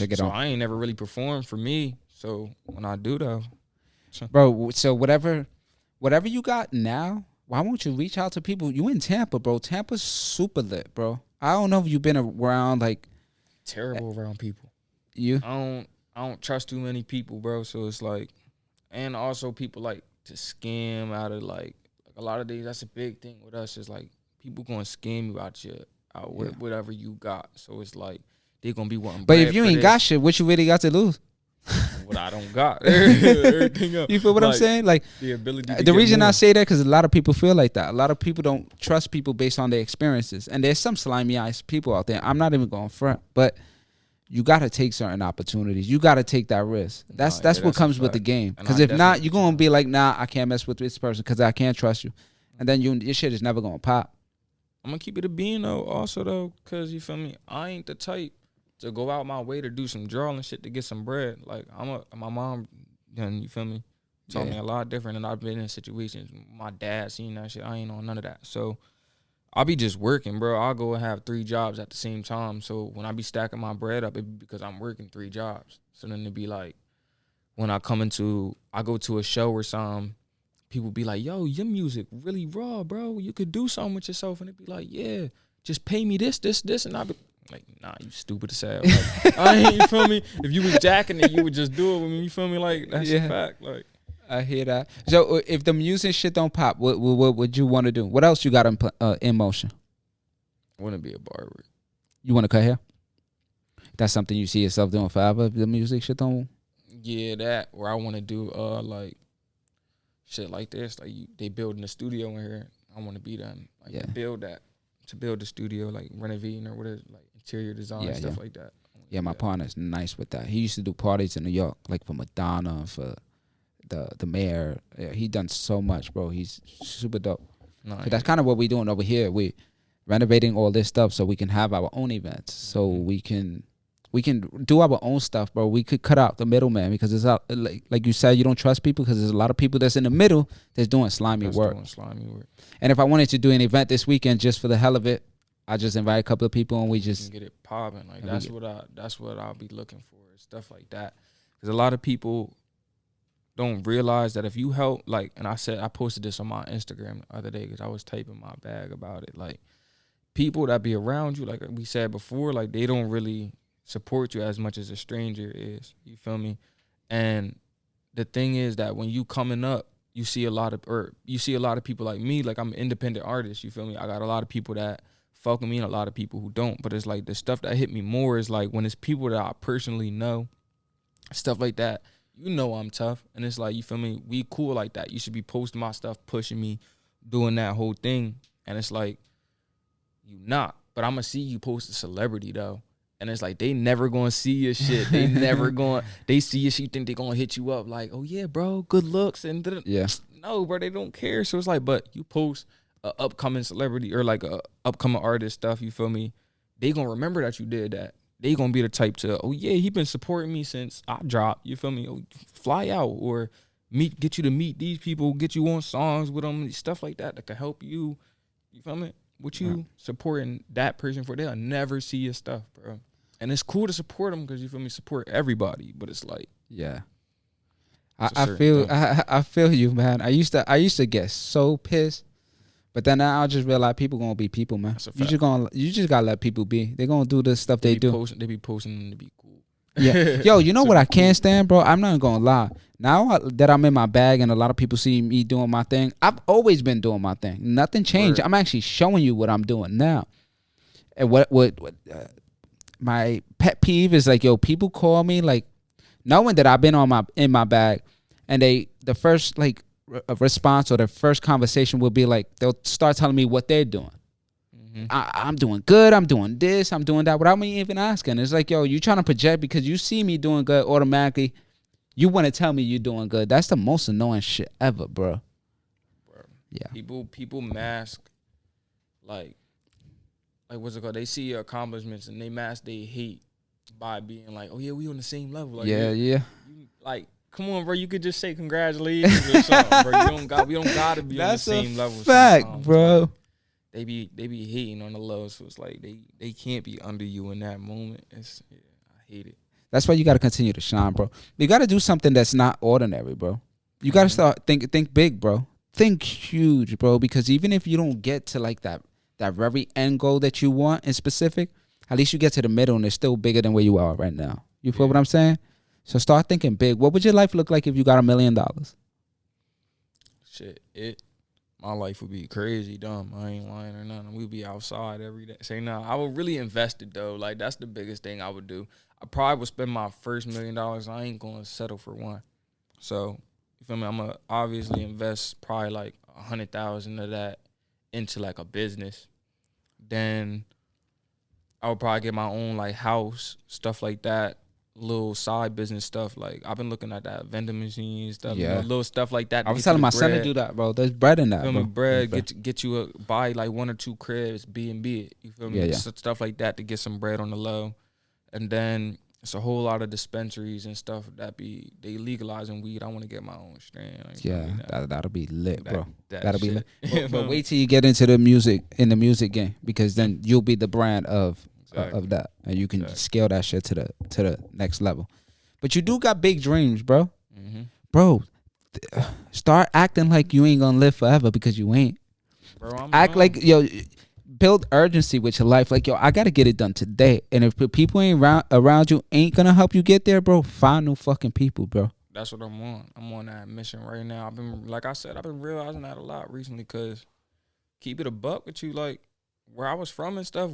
you get on. I ain't never really performed for me. So when I do though. Bro, so whatever you got now, why won't you reach out to people? You in Tampa, bro. Tampa's super lit, bro. I don't know if you've been around like terrible around people. You? I don't trust too many people, bro. So it's like, and also people like to scam out of like a lot of days. That's a big thing with us. Is like people gonna scam you out whatever you got. So it's like they gonna be wanting. But if you ain't got shit, what you really got to lose? What I don't got. Everything up. You feel what I'm saying? Like the ability. The reason I say that, because a lot of people feel like that. A lot of people don't trust people based on their experiences, and there's some slimy ass people out there. I'm not even going front, but you got to take certain opportunities. You got to take that risk. That's what comes with the game. Because if not, you're gonna be like, nah, I can't mess with this person because I can't trust you, and then your shit is never gonna pop. I'm gonna keep it a bean though, also though, because you feel me. I ain't the type to go out my way to do some drawing shit to get some bread. Like my mom, and you feel me, taught me a lot different, and I've been in situations. My dad seen that shit. I ain't on none of that. So I'll be just working, bro. I'll go and have 3 jobs at the same time. So when I be stacking my bread up, it be because I'm working 3 jobs. So then it'd be like, when I go to a show or something, people be like, yo, your music really raw, bro. You could do something with yourself. And it'd be like, yeah, just pay me this. And I'd be like, nah, you stupid as hell. Like, I ain't, you feel me? If you was jacking it, you would just do it with me. You feel me? Like, that's a fact. Like, I hear that. So if the music shit don't pop, what would you want to do? What else you got in motion? I want to be a barber. You want to cut hair? That's something you see yourself doing forever if the music shit don't? Yeah, that. Or I want to do like shit like this. Like they building a studio in here. I want to be them. Like to build the studio, like renovating or whatever, like interior design stuff like that. Yeah, my partner's nice with that. He used to do parties in New York, like for Madonna, for the mayor. Yeah, he done so much, bro. He's super dope. No, that's kind of what we doing over here. We renovating all this stuff so we can have our own events. So we can do our own stuff, bro. We could cut out the middleman because it's out, like you said, you don't trust people because there's a lot of people that's in the middle that's doing slimy work. And if I wanted to do an event this weekend just for the hell of it, I just invite a couple of people and we just get it popping. Like that's what I'll be looking for, stuff like that. Because a lot of people don't realize that if you help, like, and I posted this on my Instagram the other day because I was typing my bag about it. Like, people that be around you, like we said before, like they don't really support you as much as a stranger is. You feel me? And the thing is that when you coming up, you see a lot of people like me. Like, I'm an independent artist. You feel me? I got a lot of people that fuck with me and a lot of people who don't. But it's like the stuff that hit me more is like when it's people that I personally know, stuff like that. You know I'm tough. And it's like, you feel me? We cool like that. You should be posting my stuff, pushing me, doing that whole thing. And it's like, you not. But I'm going to see you post a celebrity, though. And it's like, they never going to see your shit. They never going to. They see your shit, think they going to hit you up like, oh, yeah, bro, good looks. And yeah. No, bro, they don't care. So it's like, but you post a upcoming celebrity or like a upcoming artist stuff, you feel me? They going to remember that you did that. They gonna be the type to, oh yeah, he been supporting me since I dropped. You feel me? Oh, fly out or get you to meet these people, get you on songs with them, stuff like that can help you. You feel me? What you supporting that person for? They'll never see your stuff, bro. And it's cool to support them because you feel me, support everybody. But it's like, yeah, I feel you, man. I used to get so pissed. But then I just realize people gonna be people, man. You just gotta let people be. They gonna do the stuff they do. They be posting to be cool. Yeah. Yo, you know what I can't stand, bro? I'm not gonna lie. Now that I'm in my bag and a lot of people see me doing my thing, I've always been doing my thing. Nothing changed. I'm actually showing you what I'm doing now. And what my pet peeve is like, yo, people call me like knowing that I've been in my bag, and the first like a response or the first conversation will be like, they'll start telling me what they're doing. I'm doing good. I'm doing this. I'm doing that without me even asking. It's like, yo, you trying to project because you see me doing good automatically. You want to tell me you're doing good. That's the most annoying shit ever, bro. Yeah. People mask like what's it called? They see your accomplishments and they mask they hate by being like, oh yeah, we on the same level. Like, yeah. Like, come on, bro. You could just say congratulations or something, bro. We don't gotta be on the same level. Fact, bro. They be hating on the low, so it's like they can't be under you in that moment. I hate it. That's why you gotta continue to shine, bro. You gotta do something that's not ordinary, bro. You gotta start think big, bro. Think huge, bro. Because even if you don't get to like that very end goal that you want in specific, at least you get to the middle and it's still bigger than where you are right now. You feel what I'm saying? So start thinking big. What would your life look like if you got $1 million? Shit, my life would be crazy dumb. I ain't lying or nothing. We'd be outside every day. Say no, I would really invest it though. Like, that's the biggest thing I would do. I probably would spend my first $1 million. I ain't gonna settle for one. So you feel me? I'm gonna obviously invest probably like 100,000 of that into like a business. Then I would probably get my own like house, stuff like that. Little side business stuff. Like, I've been looking at that vending machine stuff, little stuff like that. I was telling my son to do that, bro. There's bread in that, bro. Bread, get you buy like 1 or 2 cribs, B&B it. You feel me? Yeah. Stuff like that to get some bread on the low. And then it's a whole lot of dispensaries and stuff they legalizing weed. I want to get my own strain. Like, Yeah, that'll be lit, bro. That'll be shit. lit. But wait till you get into the music game, because then you'll be the brand of that, and you can scale that shit to the next level. But you do got big dreams, bro. Mm-hmm. Bro, start acting like you ain't gonna live forever, because you ain't. Bro, Act like, yo, build urgency with your life. Like, yo, I gotta get it done today. And if people ain't around you ain't gonna help you get there, bro, find new fucking people, bro. That's what I'm on. I'm on that mission right now. I've been realizing that a lot recently, because keep it a buck with you, like, where I was from and stuff,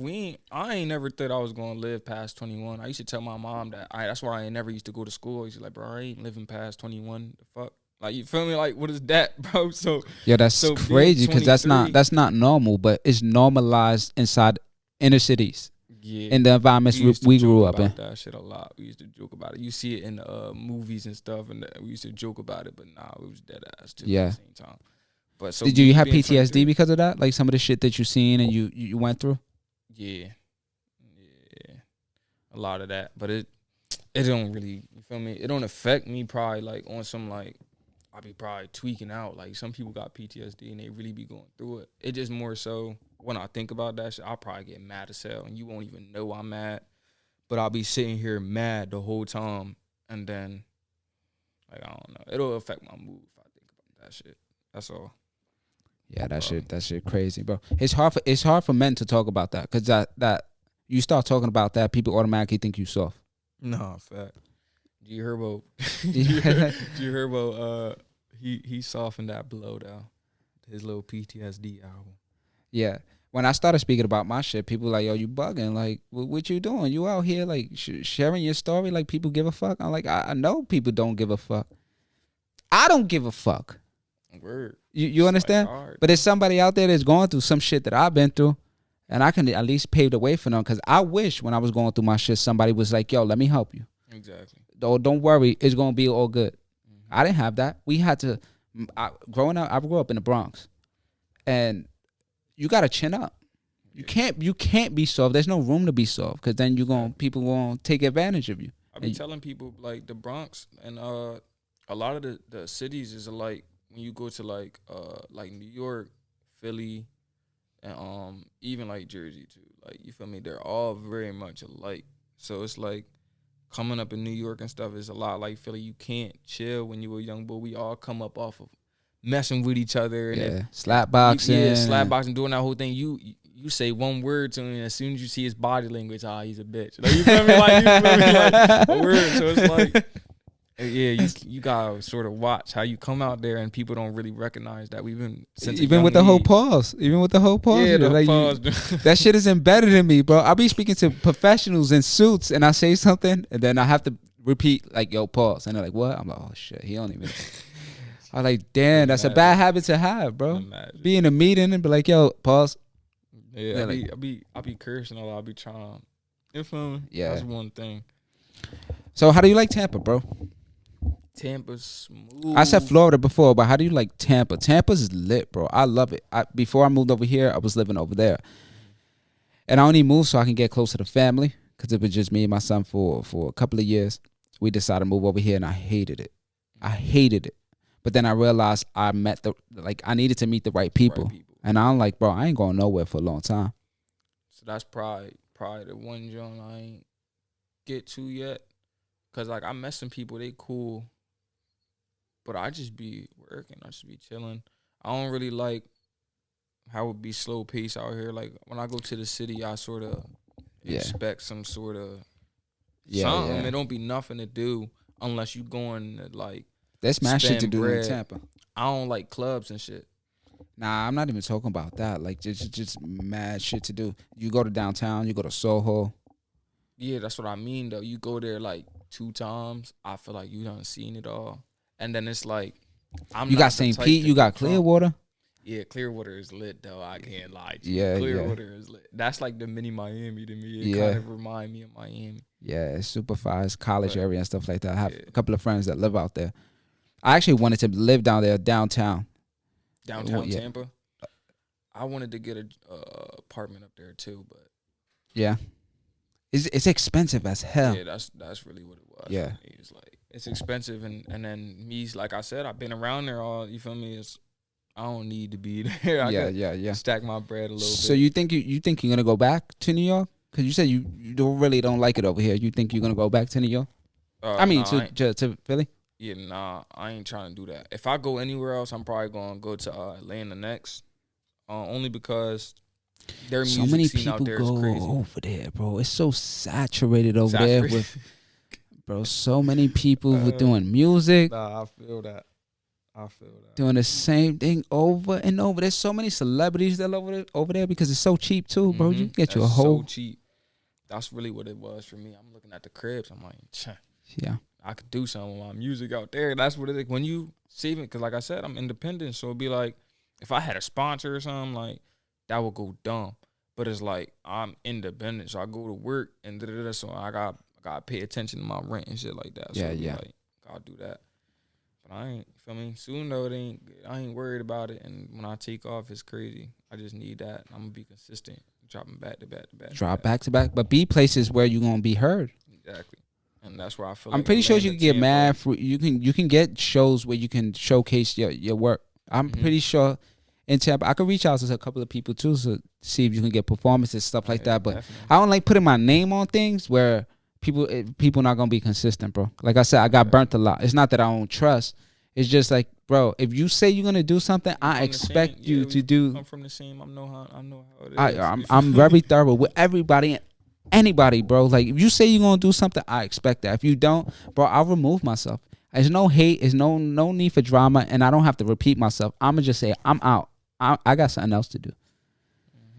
I ain't never thought I was gonna live past 21. I used to tell my mom that's why I ain't never used to go to school. She's like, bro, I ain't living past 21. The fuck? Like, you feel me? Like, what is that, bro? So yeah, that's crazy, because that's not normal, but it's normalized inside inner cities. Yeah, in the environments we grew up in. That shit a lot. We used to joke about it. You see it in movies and stuff, and we used to joke about it. But nah, it was dead ass too. Yeah. At the same time. But so did you have PTSD because of that? Like some of the shit that you seen and you went through? Yeah, a lot of that. But it don't really, you feel me? It don't affect me probably like on some like I be probably tweaking out. Like some people got PTSD and they really be going through it. It just more so when I think about that shit, I'll probably get mad as hell and you won't even know I'm mad. But I'll be sitting here mad the whole time, and then like I don't know, it'll affect my mood if I think about that shit. That's all. Yeah, that shit crazy, bro. It's hard for men to talk about that, because that you start talking about that, people automatically think you soft. No, fact. Do you hear about? Do you hear about? He softened that blow down. His little PTSD album. Yeah. When I started speaking about my shit, people were like, yo, you bugging. Like, what you doing? You out here, like, sharing your story like people give a fuck? I'm like, I know people don't give a fuck. I don't give a fuck. Word. You understand? Like but there's somebody out there that's going through some shit that I've been through, and I can at least pave the way for them, because I wish when I was going through my shit, somebody was like, yo, let me help you. Exactly. Don't worry. It's going to be all good. Mm-hmm. I didn't have that. We had to, growing up, I grew up in the Bronx, and you got to chin up. You can't be soft. There's no room to be soft, because then people going to take advantage of you. I be telling people, like, the Bronx and a lot of the cities is like, when you go to like New York, Philly, and even like Jersey too. Like, you feel me? They're all very much alike. So it's like coming up in New York and stuff is a lot like Philly. You can't chill when you were a young boy. We all come up off of messing with each other and slap boxing. Slap boxing, doing that whole thing. You say one word to him, and as soon as you see his body language, he's a bitch. Like, you feel me? Like, a word. So it's like, yeah, you gotta sort of watch how you come out there, and people don't really recognize that we've been even with the whole pause. Yeah, the pause. That shit is embedded in me, bro. I be speaking to professionals in suits, and I say something, and then I have to repeat like, "Yo, pause," and they're like, "What?" I'm like, "Oh shit, he don't even." I'm like, "Damn, that's a bad habit to have, bro." Be in a meeting and be like, "Yo, pause." Yeah, I be cursing a lot. I be trying. You feel me? Yeah, that's one thing. So, how do you like Tampa, bro? Tampa's smooth. I said Florida before, but how do you like Tampa? Tampa's lit, bro. I love it. Before I moved over here, I was living over there. And I only moved so I can get closer to family, because it was just me and my son for a couple of years. We decided to move over here, and I hated it. But then I realized I needed to meet the right people. And I'm like, bro, I ain't going nowhere for a long time. So that's probably the one joint I ain't get to yet. Because, like, I'm messing people, they cool. But I just be working. I just be chilling. I don't really like how it be slow pace out here. Like, when I go to the city, I sort of expect some sort of something. Yeah. It don't be nothing to do unless you going to, like, there's mad shit to do in Tampa. I don't like clubs and shit. Nah, I'm not even talking about that. Like, just mad shit to do. You go to downtown, you go to Soho. Yeah, that's what I mean, though. You go there, like, 2 times, I feel like you done seen it all. And then it's like, you got St. Pete, you got Clearwater. Yeah, Clearwater is lit, though. I can't lie to you. Clearwater is lit. That's like the mini Miami to me. It kind of remind me of Miami. Yeah, it's super far. It's college area and stuff like that. I have a couple of friends that live out there. I actually wanted to live down there, downtown. Downtown Tampa? I wanted to get a apartment up there, too, but... Yeah. It's expensive as hell. Yeah, that's really what it was. Yeah. For me. It's like it's expensive, and then me's like I said, I've been around there all. You feel me? I don't need to be there. I could stack my bread a little bit. So you think you think you're gonna go back to New York? Because you said you don't like it over here. You think you're gonna go back to New York? To Philly? Yeah, nah, I ain't trying to do that. If I go anywhere else, I'm probably gonna go to Atlanta next. Only because their music so many scene people out there go is crazy. over there, bro. It's so saturated over there with, bro. So many people were doing music. Nah, I feel that. Doing the same thing over and over. There's so many celebrities that over there because it's so cheap too, bro. You get you a whole. So cheap. That's really what it was for me. I'm looking at the cribs. I'm like, yeah, I could do something with my music out there. That's what it is. When you see it, because like I said, I'm independent, so it'd be like if I had a sponsor or something, like that would go dumb. But it's like I'm independent, so I go to work and so I got to pay attention to my rent and shit like that. So like, I'll do that. But I ain't, feel me? Soon though, I ain't worried about it. And when I take off, it's crazy. I just need that. I'm gonna be consistent, dropping back to back to back. Drop back to back, but be places where you're gonna be heard. Exactly. And that's where I feel. I'm pretty sure you can get mad. You can get shows where you can showcase your work. I'm pretty sure in Tampa, I could reach out to a couple of people too to see if you can get performances, stuff like that. But definitely. I don't like putting my name on things where people not gonna be consistent, bro. Like I said, I got burnt a lot. It's not that I don't trust. It's just like, bro, if you say you're gonna do something, I expect you to do. I'm from the same. I know how it is. I'm very thorough with everybody and anybody, bro. Like if you say you're gonna do something, I expect that. If you don't, bro, I'll remove myself. There's no hate. There's no need for drama, and I don't have to repeat myself. I'ma just say I'm out. I got something else to do.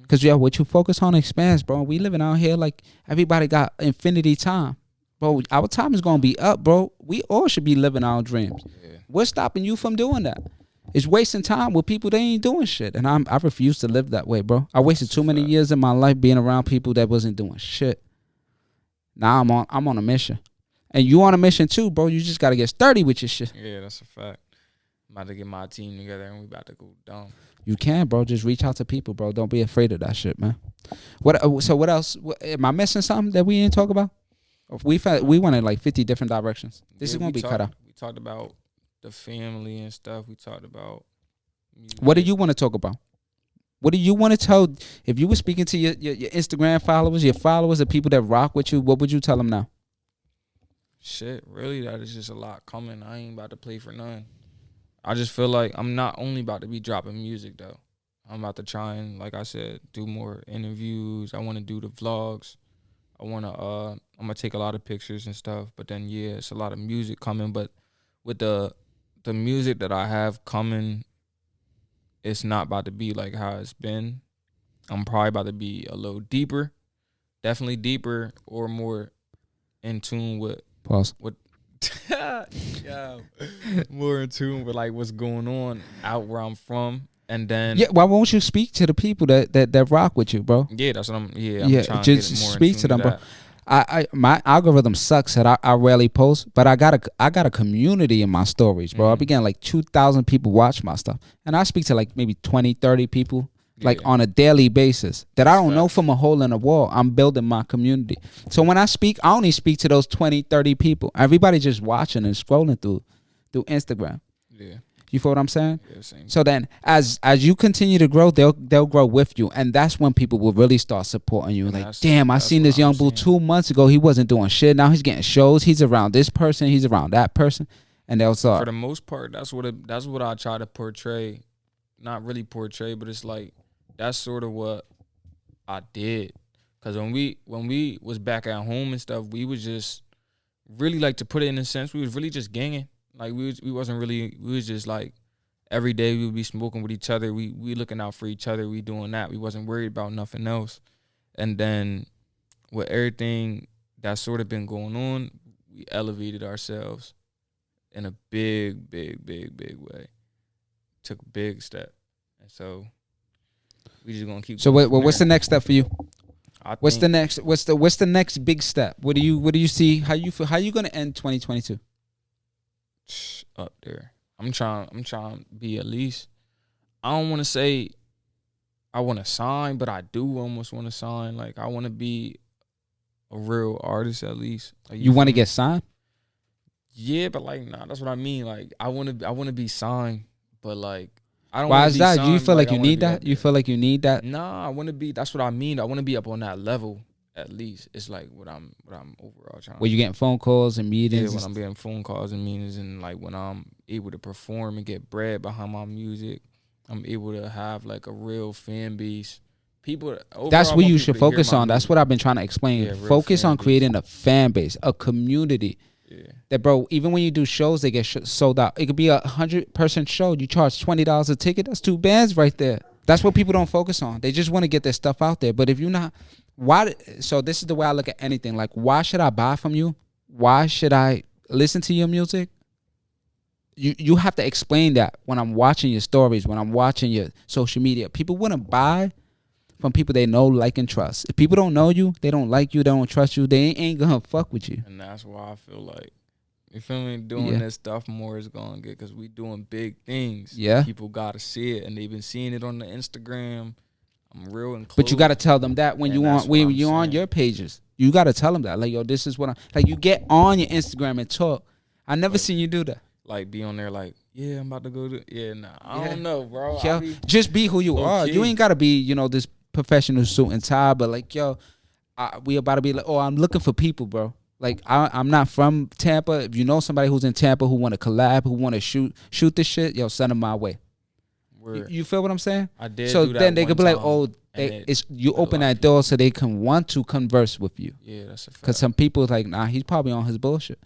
Cause what you focus on expands, bro. We living out here like everybody got infinity time, bro. Our time is gonna be up, bro. We all should be living our dreams. Yeah. What's stopping you from doing that? It's wasting time with people that ain't doing shit, and I refuse to live that way, bro. I wasted too many years of my life being around people that wasn't doing shit. Now I'm on a mission, and you on a mission too, bro. You just gotta get sturdy with your shit. Yeah, that's a fact. I'm about to get my team together, and we about to go dumb. You can, bro. Just reach out to people, bro. Don't be afraid of that shit, man. So what else? Am I missing something that we didn't talk about? We went in like 50 different directions. This is gonna be cut out. We talked about the family and stuff. We talked about music. What do you want to talk about? What do you want to tell? If you were speaking to your Instagram followers, your followers, the people that rock with you, what would you tell them now? Shit, really, that is just a lot coming. I ain't about to play for none. I just feel like I'm not only about to be dropping music though. I'm about to try and, like I said, do more interviews. I want to do the vlogs. I'm gonna take a lot of pictures and stuff. But then it's a lot of music coming. But with the music that I have coming, it's not about to be like how it's been. I'm probably about to be a little deeper, definitely deeper or more in tune with yeah, more in tune with like what's going on out where I'm from, and then why won't you speak to the people that rock with you, bro? Yeah, that's what I'm. I'm trying just to get more speak to them, bro. My algorithm sucks that I rarely post, but I got a community in my stories, bro. I began like 2,000 people watch my stuff, and I speak to like maybe 20, 30 people. Like on a daily basis that I don't know from a hole in the wall. I'm building my community. So when I speak, I only speak to those 20, 30 people. Everybody just watching and scrolling through Instagram. Yeah. You feel what I'm saying? Yeah, same. So then as you continue to grow, they'll grow with you. And that's when people will really start supporting you. Like, damn, I seen this young bull 2 months ago. He wasn't doing shit. Now he's getting shows. He's around this person. He's around that person. And they'll start. For the most part, that's what I try to portray. Not really portray, but it's like, that's sort of what I did. Cause when we was back at home and stuff, we was just really, like, to put it in a sense, we was really just ganging. Like we was just like every day we would be smoking with each other. We looking out for each other. We doing that. We wasn't worried about nothing else. And then with everything that's sort of been going on, we elevated ourselves in a big, big, big, big way. Took a big step. And so we just gonna keep. So what's the next step for you? What's the next big step? What do you see? How you feel? How you gonna end 2022? Up there. I'm trying to be at least. I don't want to say I want to sign, but I do almost want to sign. Like I want to be a real artist at least. Like, you want to get signed? Yeah, but like, nah, that's what I mean. Like, I want to be signed, but like, I don't. Why wanna is be that? signed, Do you feel like I you wanna need be that? You feel like you need that? Nah, I want to be. That's what I mean. I want to be up on that level at least. It's like what I'm overall trying. Where you getting phone calls and meetings? Yeah, when I'm getting phone calls and meetings, and like when I'm able to perform and get bread behind my music, I'm able to have like a real fan base. People. That's what you should focus on. That's what I've been trying to explain. Yeah, focus on creating a fan base, a community. Yeah. That, bro, even when you do shows, they get sold out. It could be 100-person show. You charge $20 a ticket. That's 2 bands right there. That's what people don't focus on. They just want to get their stuff out there. But if you're not, why? So this is the way I look at anything. Like, why should I buy from you? Why should I listen to your music? You have to explain that when I'm watching your stories, when I'm watching your social media. People wouldn't buy from people they know, like, and trust. If people don't know you, they don't like you, they don't trust you, they ain't gonna fuck with you. And that's why I feel like, you feel me, doing this stuff more is gonna get, because we doing big things. Yeah. People gotta see it, and they've been seeing it on the Instagram. I'm real and close. But you gotta tell them that when you on your pages. You gotta tell them that. Like, yo, this is what I'm, like, you get on your Instagram and talk. I never seen you do that. Like, be on there like, yeah, I'm about to go to, I don't know, bro. Yo, just be who you are. You ain't gotta be, this professional suit and tie, but like, yo, we about to be like, oh, I'm looking for people, bro. Like, I'm not from Tampa. If you know somebody who's in Tampa who want to collab, who want to shoot this shit, yo, send them my way. You feel what I'm saying? I did. So do that then they could be like, oh, you open that door people. so they can want to converse with you. Yeah, that's a fact. Because some people is like, nah, he's probably on his bullshit,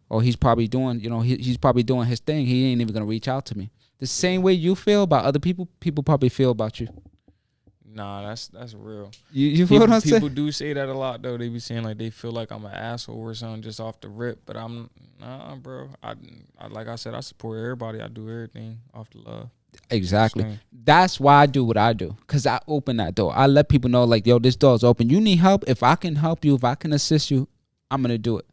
or he's probably doing, he's probably doing his thing. He ain't even gonna reach out to me. The same way you feel about other people, people probably feel about you. Nah, that's real. You feel what I'm saying? People do say that a lot, though. They be saying like they feel like I'm an asshole or something just off the rip, but I'm nah, bro. I like I said, I support everybody. I do everything off the love. Exactly. That's why I do what I do, because I open that door. I let people know, like, yo, this door's open. You need help. If I can help you, if I can assist you, I'm gonna do it.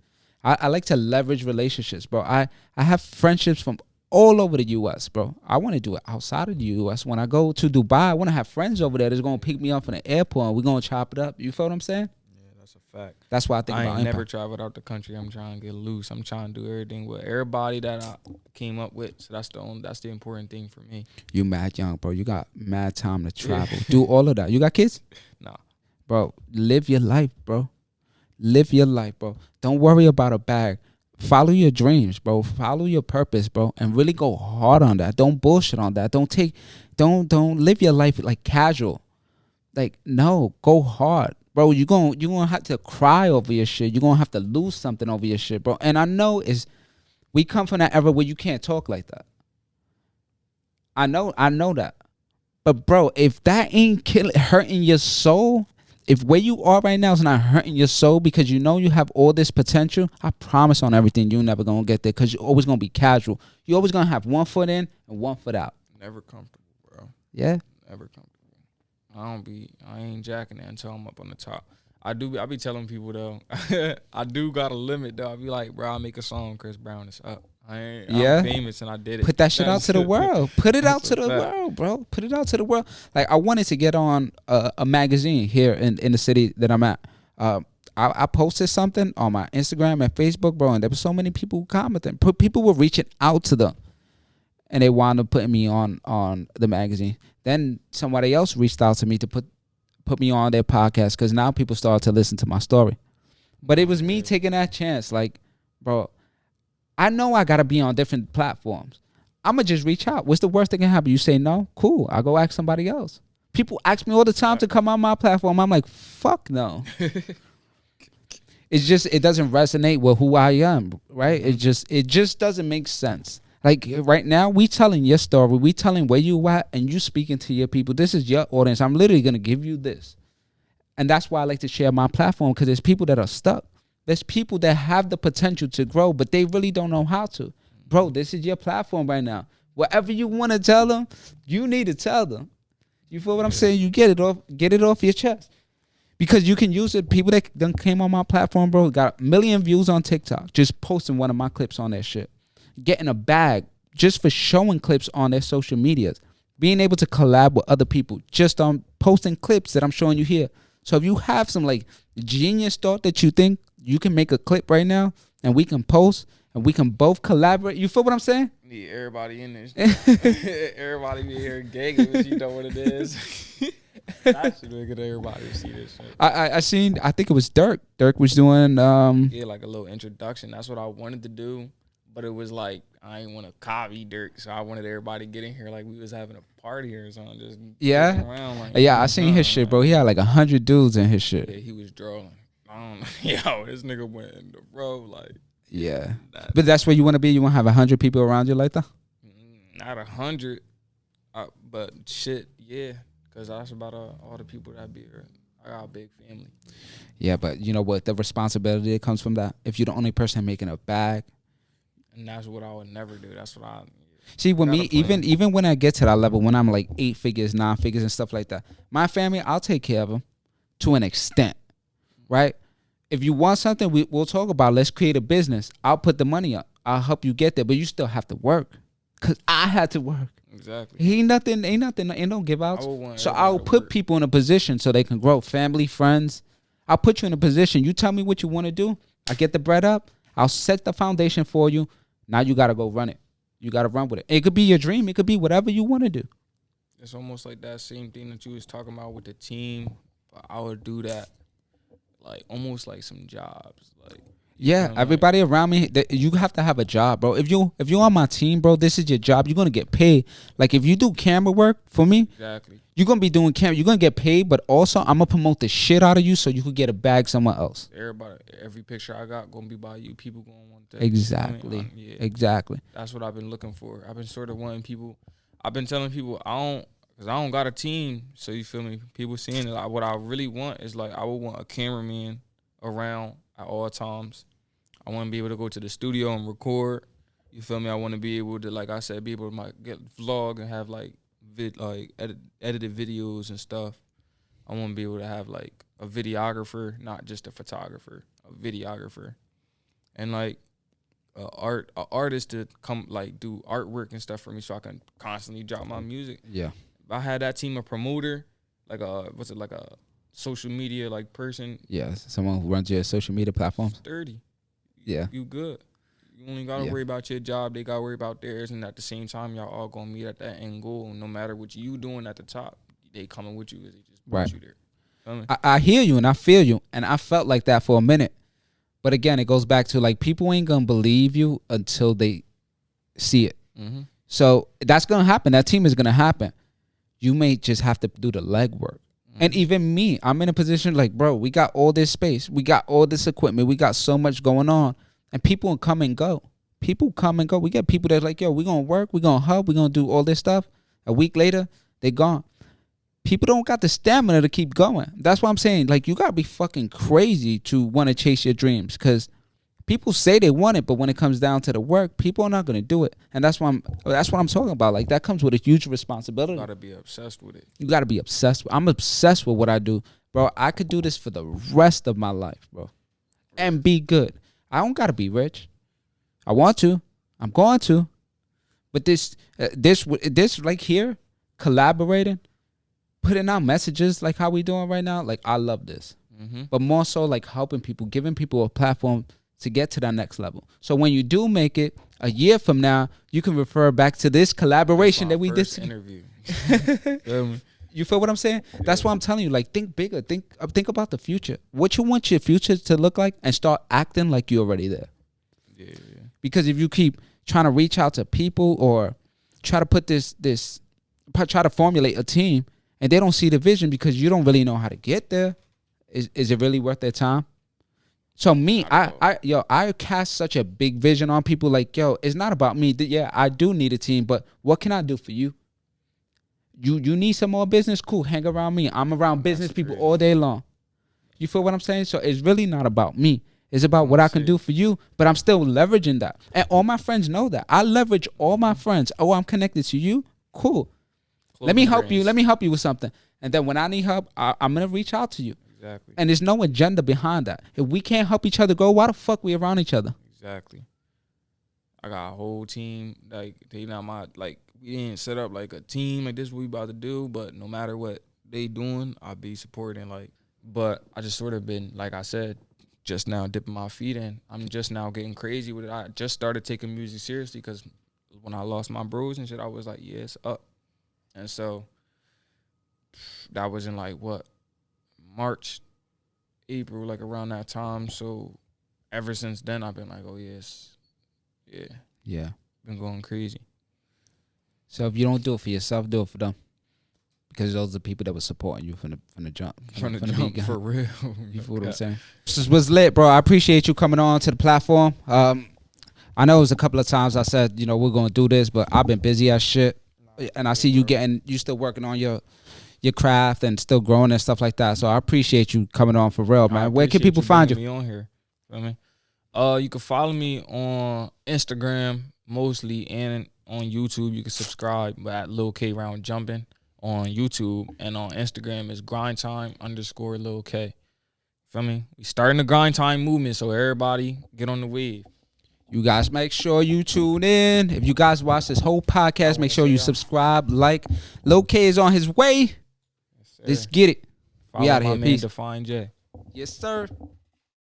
I like to leverage relationships, bro. I have friendships from all over the U.S., bro. I want to do it outside of the U.S. When I go to Dubai, I want to have friends over there that's going to pick me up from the airport and we're going to chop it up. You feel what I'm saying? Yeah, that's a fact. That's why I think about I ain't never impact. traveled out the country. I'm trying to get loose. I'm trying to do everything with everybody that I came up with. So that's the important thing for me. You mad young, bro. You got mad time to travel. Do all of that. You got kids? Nah. Bro, live your life, bro. Live your life, bro. Don't worry about a bag. Follow your dreams, bro. Follow your purpose, bro, and really go hard on that. Don't bullshit on that. Don't live your life like casual. Like, no, go hard, bro. You're gonna have to cry over your shit. You're gonna have to lose something over your shit, bro. And I know we come from that era where you can't talk like that. I know that. But bro, if that ain't hurting your soul, if where you are right now is not hurting your soul because you know you have all this potential, I promise on everything you're never going to get there, because you're always going to be casual. You're always going to have one foot in and one foot out. Never comfortable, bro. Yeah? Never comfortable. I ain't jacking it until I'm up on the top. I be telling people, though, I do got a limit, though. I be like, bro, I make a song, Chris Brown is up. I'm famous and I did it. Put that shit out to the world. Put it out to the world, bro. Put it out to the world. Like, I wanted to get on a magazine here in the city that I'm at. I posted something on my Instagram and Facebook, bro, and there were so many people commenting. People were reaching out to them, and they wound up putting me on the magazine. Then somebody else reached out to me to put me on their podcast, because now people started to listen to my story. But it was me taking that chance. Like, bro, I know I got to be on different platforms. I'm going to just reach out. What's the worst that can happen? You say no? Cool. I'll go ask somebody else. People ask me all the time to come on my platform. I'm like, fuck no. It doesn't resonate with who I am, right? It just doesn't make sense. Like, right now, we telling your story. We telling where you at, and you speaking to your people. This is your audience. I'm literally going to give you this. And that's why I like to share my platform, because there's people that are stuck. There's people that have the potential to grow, but they really don't know how to. Bro, this is your platform right now. Whatever you want to tell them, you need to tell them. You feel what I'm saying? You get it off your chest. Because you can use it. People that done came on my platform, bro, got 1 million views on TikTok just posting one of my clips on their shit. Getting a bag just for showing clips on their social medias. Being able to collab with other people just on posting clips that I'm showing you here. So if you have some like genius thought that you think you can make a clip right now and we can post and we can both collaborate, you feel what I'm saying? Need everybody in this. Everybody be here gagging if you know what it is. I should get everybody to see this shit. I seen, I think it was Dirk. Dirk was doing yeah, like a little introduction. That's what I wanted to do, but it was like I didn't want to copy Dirk, so I wanted everybody to get in here like we was having a party or something. Just around, like, I seen his shit, bro. He had like 100 dudes in his shit. Yeah, he was drawing. I don't know. Yo, this nigga went in the row like. Yeah, but that's where you want to be. You want to have 100 people around you like that. Not 100, but shit, yeah. Cause that's about all the people that be here. I got a big family. Yeah, but you know what? The responsibility that comes from that. If you're the only person making a bag, and that's what I would never do. That's what I see. With me, even when I get to that level, when I'm like 8 figures, 9 figures, and stuff like that, my family, I'll take care of them to an extent, right? If you want something, we'll talk about. Let's create a business. I'll put the money up. I'll help you get there, but you still have to work. Cause I had to work. Exactly. Ain't nothing, ain't no give outs. So I'll put people in a position so they can grow. Family, friends. I'll put you in a position. You tell me what you want to do. I get the bread up. I'll set the foundation for you. Now you gotta go run it. You gotta run with it. It could be your dream. It could be whatever you want to do. It's almost like that same thing that you was talking about with the team. But I would do that, like almost like some jobs, like. Yeah, everybody around me, you have to have a job, bro. If you're on my team, bro, this is your job. You're gonna get paid. Like if you do camera work for me, exactly, you're gonna be doing camera. You're gonna get paid, but also I'm gonna promote the shit out of you so you could get a bag somewhere else. Every picture I got gonna be by you. People gonna want that. Exactly, yeah. Exactly. That's what I've been looking for. I've been sort of wanting people. I've been telling people because I don't got a team. So you feel me? People seeing it. Like, what I really want is like I would want a cameraman around at all times. I want to be able to go to the studio and record. You feel me? I want to be able to, like I said, be able to get vlog and have like edited videos and stuff. I want to be able to have like a videographer, not just a photographer, a videographer, and like an artist to come like do artwork and stuff for me, so I can constantly drop my music. Yeah. If I had that team, a promoter, like like a social media like person. Yeah, someone who runs your social media platforms. 30. Yeah. You good. You only got to worry about your job. They got to worry about theirs. And at the same time, y'all all going to meet at that end goal. No matter what you doing at the top, they coming with you. They just put you there. I hear you and I feel you. And I felt like that for a minute. But again, it goes back to like people ain't going to believe you until they see it. Mm-hmm. So that's going to happen. That team is going to happen. You may just have to do the legwork. And even me, I'm in a position like, bro, we got all this space. We got all this equipment. We got so much going on. And people come and go. People come and go. We get people that's like, yo, we're going to work. We're going to help. We're going to do all this stuff. A week later, they gone. People don't got the stamina to keep going. That's what I'm saying. Like, you got to be fucking crazy to want to chase your dreams. Because people say they want it, but when it comes down to the work, people are not going to do it. And that's what I'm talking about. Like, that comes with a huge responsibility. You got to be obsessed with it. You got to be obsessed. I'm obsessed with what I do. Bro, I could do this for the rest of my life, bro. And be good. I don't got to be rich. I want to. I'm going to. But this like here, collaborating, putting out messages like how we doing right now, like I love this. Mm-hmm. But more so like helping people, giving people a platform to get to that next level. So when you do make it a year from now, you can refer back to this collaboration that we did. Interview. You feel what I'm saying? Yeah. That's why I'm telling you, like, think bigger. Think about the future. What you want your future to look like, and start acting like you're already there. Yeah. Because if you keep trying to reach out to people or try to put try to formulate a team, and they don't see the vision because you don't really know how to get there, is it really worth their time? So me, I cast such a big vision on people. Like, yo, it's not about me. Yeah, I do need a team, but what can I do for you? You need some more business? Cool, hang around me. I'm around business people all day long. You feel what I'm saying? So it's really not about me. It's about what I can do for you, but I'm still leveraging that. And all my friends know that. I leverage all my friends. Oh, I'm connected to you? Cool. Let me help you. Let me help you with something. And then when I need help, I'm going to reach out to you. Exactly. And there's no agenda behind that. If we can't help each other grow, why the fuck we around each other? Exactly. I got a whole team. Like, they not my, like, we didn't set up like a team like this what we about to do, but no matter what they doing, I'll be supporting. Like, But I just sort of been, like I said, just now dipping my feet in. I'm just now getting crazy with it. I just started taking music seriously because when I lost my bros and shit, I was like, yeah, it's up. And so that was in like what, March, April, like around that time. So ever since then, I've been like, oh yes, yeah, been going crazy. So if you don't do it for yourself, do it for them, because those are the people that were supporting you from the jump. From the jump, beginning. For real. You feel what I'm saying? This was lit, bro. I appreciate you coming on to the platform. I know it was a couple of times I said, we're gonna do this, but I've been busy as shit, and I see you still working on your craft and still growing and stuff like that. So I appreciate you coming on for real, man. Where can people find you? Me on here. Feel me? You can follow me on Instagram mostly, and on YouTube you can subscribe at LIL K Round Jumpin' on YouTube, and on Instagram is grindtime_LIL K. Feel me? We starting the grind time movement, so everybody get on the wave. You guys make sure you tune in. If you guys watch this whole podcast, make sure you subscribe, like. LIL K is on his way. Let's get it. Follow we out here. Peace. Deafine J. Yes, sir.